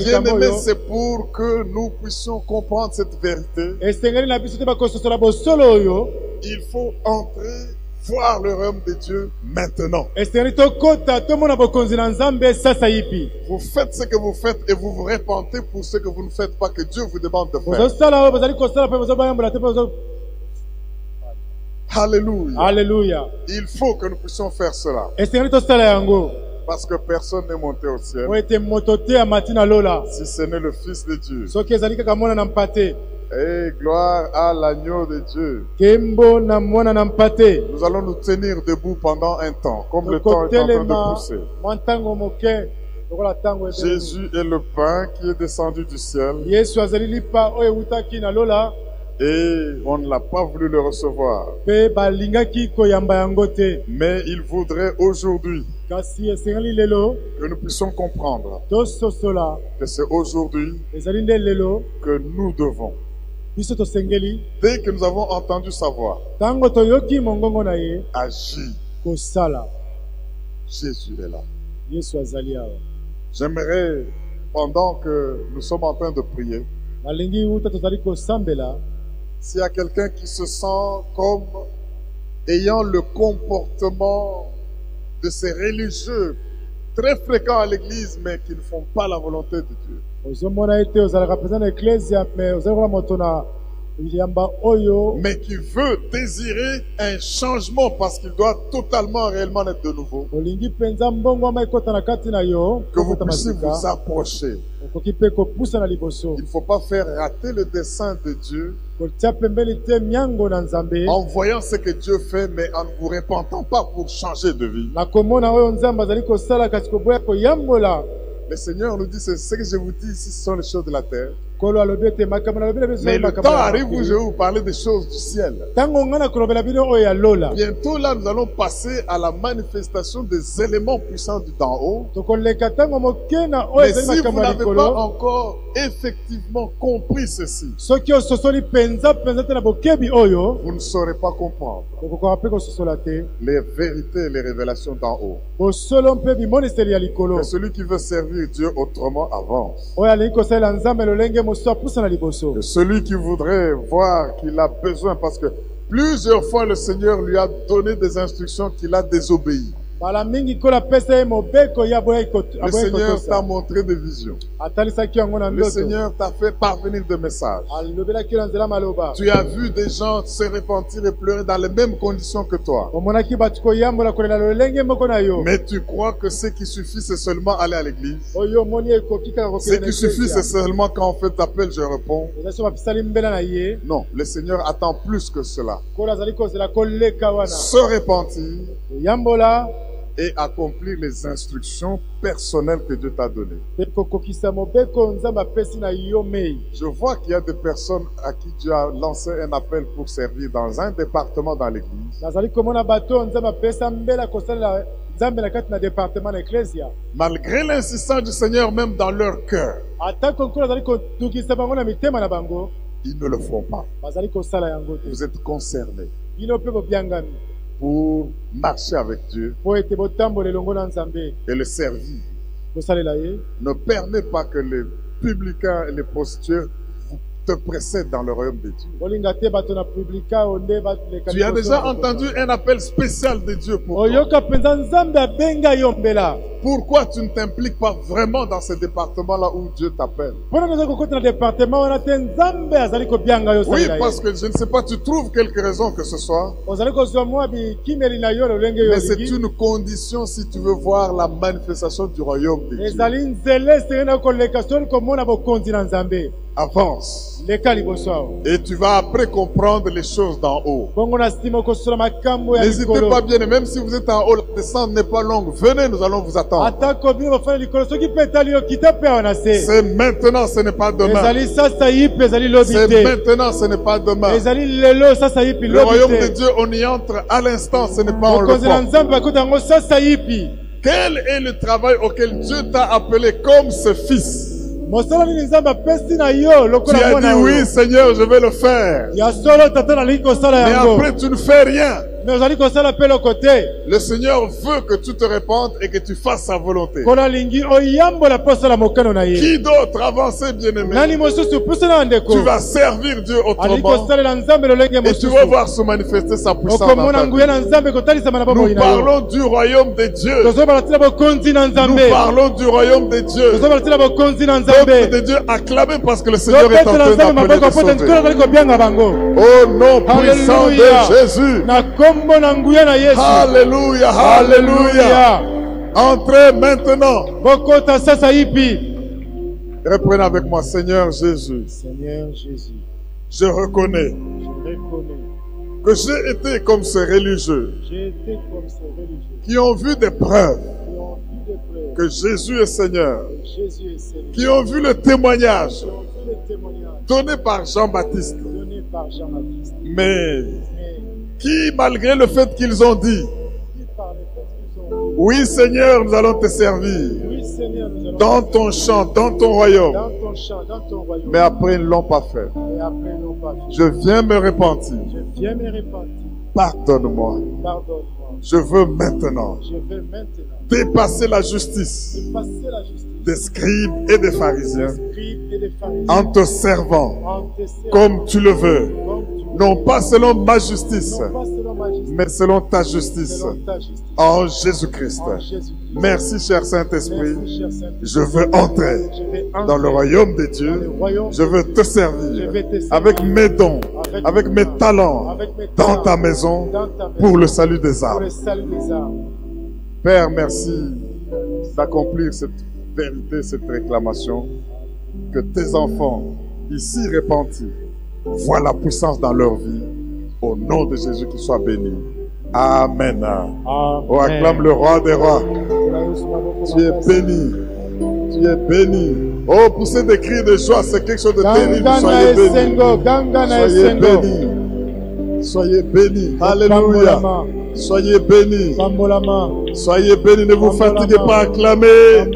Speaker 1: bien-aimés, c'est pour que nous puissions comprendre cette vérité. Il faut entrer, voir le royaume de Dieu maintenant. Vous faites ce que vous faites et vous vous repentez pour ce que vous ne faites pas, que Dieu vous demande de faire. Alléluia.
Speaker 2: Alléluia.
Speaker 1: Il faut que nous puissions faire cela. Parce que personne n'est monté au ciel si ce n'est le Fils de Dieu. Et gloire à l'agneau de Dieu. Nous allons nous tenir debout pendant un temps, comme le temps est en train de pousser. Jésus est le pain qui est descendu du ciel. Et on ne l'a pas voulu le recevoir. Mais il voudrait aujourd'hui que nous puissions comprendre que c'est aujourd'hui que nous devons. Dès que nous avons entendu sa voix, agir. Jésus est là. J'aimerais, pendant que nous sommes en train de prier, s'il y a quelqu'un qui se sent comme ayant le comportement de ces religieux très fréquents à l'église, mais qui ne font pas la volonté de Dieu.
Speaker 2: ozomona ete ozalaka mpenza na eklezia me ozali kola moto na yamba oyo
Speaker 1: Mais qui veut désirer un changement parce qu'il doit totalement, réellement être de nouveau.
Speaker 2: olingi mpenza mbongwama ekota na kati na yo
Speaker 1: Que vous
Speaker 2: kokota
Speaker 1: puissiez
Speaker 2: masika
Speaker 1: vous approcher.
Speaker 2: okoki mpe kopusa na liboso
Speaker 1: Il ne faut pas faire rater le dessein de Dieu
Speaker 2: kotia pembeni te miango na nzambe
Speaker 1: en voyant ce que Dieu fait, mais en ne vous repentant pas pour changer de vie.
Speaker 2: na komona oyo nzambe azali kosala kasi koboya koyambola.
Speaker 1: Le Seigneur nous dit, c'est ce que je vous dis ici, ce sont les choses de la terre.
Speaker 2: kolo alobi ete makambo nalobi na biso
Speaker 1: Mais le
Speaker 2: makambo
Speaker 1: temps
Speaker 2: ya
Speaker 1: arrive où
Speaker 2: mokili.
Speaker 1: je vais vous parler des choses du ciel.
Speaker 2: ntango ngai na kolobela bino oyo ya lola
Speaker 1: Bientôt là, nous allons passer à la manifestation des éléments puissants du d'en haut.
Speaker 2: tokoleka ntango moke na oyo
Speaker 1: Mais
Speaker 2: ezali
Speaker 1: si vous
Speaker 2: makambo ya
Speaker 1: n'avez pas
Speaker 2: likolo
Speaker 1: encore effectivement compris ceci,
Speaker 2: soki ososoli mpenza te na bokebi oyo
Speaker 1: vous ne saurez pas comprendre
Speaker 2: okokoka mpe kososola te
Speaker 1: les vérités et les révélations d'en haut.
Speaker 2: bosolo mpe bimoniseli ya likolo
Speaker 1: Que celui qui veut servir Dieu autrement avance.
Speaker 2: oyo alingi kosalela nzambe lolenge mosusu apusa na liboso
Speaker 1: Que celui qui voudrait voir qu'il a besoin, parce que plusieurs fois le Seigneur lui a donné des instructions qu'il a désobéi.
Speaker 2: mbala mingi kolo apesa ye mobeko ye aboyaki
Speaker 1: Le Seigneur t'a
Speaker 2: kotosa
Speaker 1: montré des visions.
Speaker 2: atalisaki yango na
Speaker 1: Le
Speaker 2: ndoto
Speaker 1: Seigneur t'a fait parvenir des messages.
Speaker 2: alobelaki yo na nzela maloba
Speaker 1: Tu as vu des gens se repentir et pleurer dans les mêmes conditions que toi.
Speaker 2: omonaki bato koyambola kolela lolenge moko na yo
Speaker 1: Mais tu crois que ce qui suffit, c'est seulement aller à l'église.
Speaker 2: oyo omoni ekoki kaka
Speaker 1: Ce
Speaker 2: kokende
Speaker 1: qui suffit, c'est seulement quand on fait appel, je réponds.
Speaker 2: eza so bapisali mbela na ye
Speaker 1: Non, le Seigneur attend plus que cela.
Speaker 2: kolo azali kozela koleka wana
Speaker 1: Se repentir
Speaker 2: koyambola
Speaker 1: et accomplir les instructions personnelles que Dieu t'a données.
Speaker 2: mpe kokokisa mobeko nzambe apesi na yo mei.
Speaker 1: Je vois qu'il y a des personnes à qui Dieu a lancé un appel pour servir dans un département dans l'église.
Speaker 2: nazali komona bato oyo nzambe apesa mbela kosalela nzambe na kati na departement na eklesia
Speaker 1: Malgré l'insistance du Seigneur, même dans leur cœur,
Speaker 2: atako nkolo azali kodukisa bango na mitema na bango
Speaker 1: ils ne le feront pas.
Speaker 2: bazali kosala yango te
Speaker 1: Vous êtes concernés
Speaker 2: bino mpe bobiangami
Speaker 1: pour marcher avec Dieu
Speaker 2: mpo ete botambola elongo na nzambe
Speaker 1: et le servir.
Speaker 2: kosalela ye
Speaker 1: Ne permets pas que les publicains et les prostituées te précèdent dans le royaume de Dieu.
Speaker 2: bolinga te bato na publika oyo nde baleka
Speaker 1: Tu as déjà entendu un appel spécial de Dieu pour toi.
Speaker 2: oyoka mpenza nzambe abenga yo mbela
Speaker 1: Pourquoi tu ne t'impliques pas vraiment dans ce département-là où Dieu t'appelle?
Speaker 2: mpona naza kokota na departement wana te nzambe azali kobianga yo
Speaker 1: Oui,
Speaker 2: osalela ye
Speaker 1: parce que je ne sais pas, tu trouves quelques raisons que ce soit,
Speaker 2: ozali kozwa mwa bikimeli na yo lolenge yo
Speaker 1: mais c'est
Speaker 2: olingi
Speaker 1: une condition si tu veux voir la manifestation du royaume de Dieu.
Speaker 2: ezali nzela esengeli na koleka soli komona bokonzi na nzambe
Speaker 1: Avance.
Speaker 2: leka liboso awa
Speaker 1: Et tu vas après comprendre les choses d'en haut.
Speaker 2: bongo na nsima okosola makambo ya
Speaker 1: N'hésitez
Speaker 2: likolo
Speaker 1: pas bien, et même si vous êtes en haut, la descente n'est pas longue. Venez, nous allons vous attendre.
Speaker 2: atako bino bafana likolo soki mpe etali yo kita mpe awa na se
Speaker 1: C'est maintenant, ce n'est pas demain.
Speaker 2: ezali sasa yipi ezali lobi
Speaker 1: C'est
Speaker 2: te
Speaker 1: maintenant, ce n'est pas demain.
Speaker 2: ezali lelo sasa yipi
Speaker 1: Le
Speaker 2: lobi
Speaker 1: royaume de
Speaker 2: te
Speaker 1: Dieu, on y entre à l'instant, ce n'est pas on le
Speaker 2: bokonzi na
Speaker 1: prend.
Speaker 2: nzambe bakota yango sasa yipi
Speaker 1: Quel est le travail auquel Dieu t'a appelé comme ce fils?
Speaker 2: mosala nini nzambe apesi na yo
Speaker 1: Tu
Speaker 2: lokola
Speaker 1: as dit
Speaker 2: mwana
Speaker 1: oui,
Speaker 2: oyo
Speaker 1: Seigneur, je vais le faire.
Speaker 2: ya solo tata nalingi kosala
Speaker 1: Mais
Speaker 2: yango
Speaker 1: après, tu ne fais rien.
Speaker 2: me ozali kosala mpe loko te
Speaker 1: Le Seigneur veut que tu te répandes et que tu fasses sa volonté.
Speaker 2: kola alingi oyambola mpo osala mokano na ye
Speaker 1: Qui d'autre avancez,
Speaker 2: nani
Speaker 1: bien-aimé?
Speaker 2: mosusu pusana na ndeko
Speaker 1: Tu vas servir Dieu
Speaker 2: alingi
Speaker 1: autrement
Speaker 2: kosalela nzambe lolenge
Speaker 1: et tu vas
Speaker 2: mosusu
Speaker 1: voir se manifester sa puissance dans
Speaker 2: okomona
Speaker 1: ta
Speaker 2: nguya
Speaker 1: vie.
Speaker 2: na nzambe kotalisama na
Speaker 1: Nous
Speaker 2: bomoi na yo
Speaker 1: parlons du royaume de Dieu.
Speaker 2: tozobala tina bokonzi na
Speaker 1: Nous
Speaker 2: nzambe
Speaker 1: parlons du royaume de Dieu.
Speaker 2: tozobala tina bokonzi na
Speaker 1: Peuple
Speaker 2: nzambe
Speaker 1: de Dieu, acclamez parce que le Seigneur est en
Speaker 2: topetela
Speaker 1: train
Speaker 2: nzambe
Speaker 1: d'appeler
Speaker 2: maboko
Speaker 1: de
Speaker 2: mpo te nkolo
Speaker 1: sauver.
Speaker 2: azali kobianga bango
Speaker 1: Au nom puissant
Speaker 2: Alléluia.
Speaker 1: de Jésus.
Speaker 2: na kombo na nguya na yesu
Speaker 1: Alléluia, alléluia. Entrez maintenant.
Speaker 2: bokota sasa yipi
Speaker 1: Reprenez avec moi, Seigneur Jésus.
Speaker 2: Seigneur Jésus,
Speaker 1: Je reconnais
Speaker 2: je reconnais,
Speaker 1: que j'ai été comme ces religieux
Speaker 2: j'ai été comme ces religieux
Speaker 1: qui ont vu des preuves
Speaker 2: qui ont vu des preuves
Speaker 1: que Jésus est Seigneur,
Speaker 2: que Jésus est Seigneur,
Speaker 1: qui ont vu le témoignage
Speaker 2: qui ont vu les témoignages
Speaker 1: donné par Jean-Baptiste,
Speaker 2: donnés par Jean-Baptiste,
Speaker 1: mais
Speaker 2: mais
Speaker 1: qui, malgré le fait qu'ils ont dit,
Speaker 2: qui par le fait qu'ils ont dit,
Speaker 1: oui Seigneur, nous allons te servir
Speaker 2: oui Seigneur, nous allons
Speaker 1: dans ton champ, dans ton royaume,
Speaker 2: dans ton champ, dans ton royaume,
Speaker 1: mais après ils ne l'ont pas fait.
Speaker 2: et après ils n'ont pas fait.
Speaker 1: Je viens me repentir.
Speaker 2: Je viens me repentir,
Speaker 1: Pardonne-moi.
Speaker 2: pardonne-moi,
Speaker 1: Je veux maintenant
Speaker 2: je veux maintenant
Speaker 1: dépasser la justice
Speaker 2: passer la justice
Speaker 1: des scribes et des pharisiens
Speaker 2: des scribes et des pharisiens
Speaker 1: en te servant
Speaker 2: en te servant
Speaker 1: comme tu le veux,
Speaker 2: comme tu veux,
Speaker 1: non pas selon ma justice,
Speaker 2: non pas selon majesté,
Speaker 1: mais selon ta justice.
Speaker 2: selon ta justice.
Speaker 1: En Jésus-Christ.
Speaker 2: En Jésus-Christ.
Speaker 1: Merci, cher Saint-Esprit.
Speaker 2: Merci, cher Saint-Esprit.
Speaker 1: Je veux entrer
Speaker 2: Je vais entrer
Speaker 1: dans le royaume de
Speaker 2: dans
Speaker 1: Dieu.
Speaker 2: le royaume.
Speaker 1: Je veux te
Speaker 2: Je
Speaker 1: servir
Speaker 2: vais te servir
Speaker 1: avec mes dons, avec mes talents
Speaker 2: avec mes
Speaker 1: dans
Speaker 2: talents,
Speaker 1: ta maison
Speaker 2: dans ta maison,
Speaker 1: pour le salut des
Speaker 2: pour
Speaker 1: âmes.
Speaker 2: le salut des âmes.
Speaker 1: Père, merci d'accomplir cette vérité, cette réclamation. Que tes enfants, ici repentis, voient la puissance dans leur vie. Au nom de Jésus, qu'il soit béni. Amen. Oh, acclame le roi des rois. Tu es béni. Tu es béni. Oh, pousser des cris de joie, c'est quelque chose de terrible. Soyez bénis. Soyez bénis. Soyez bénis. Alléluia. Soyez bénis. Soyez bénis. Ne vous fatiguez pas à acclamer.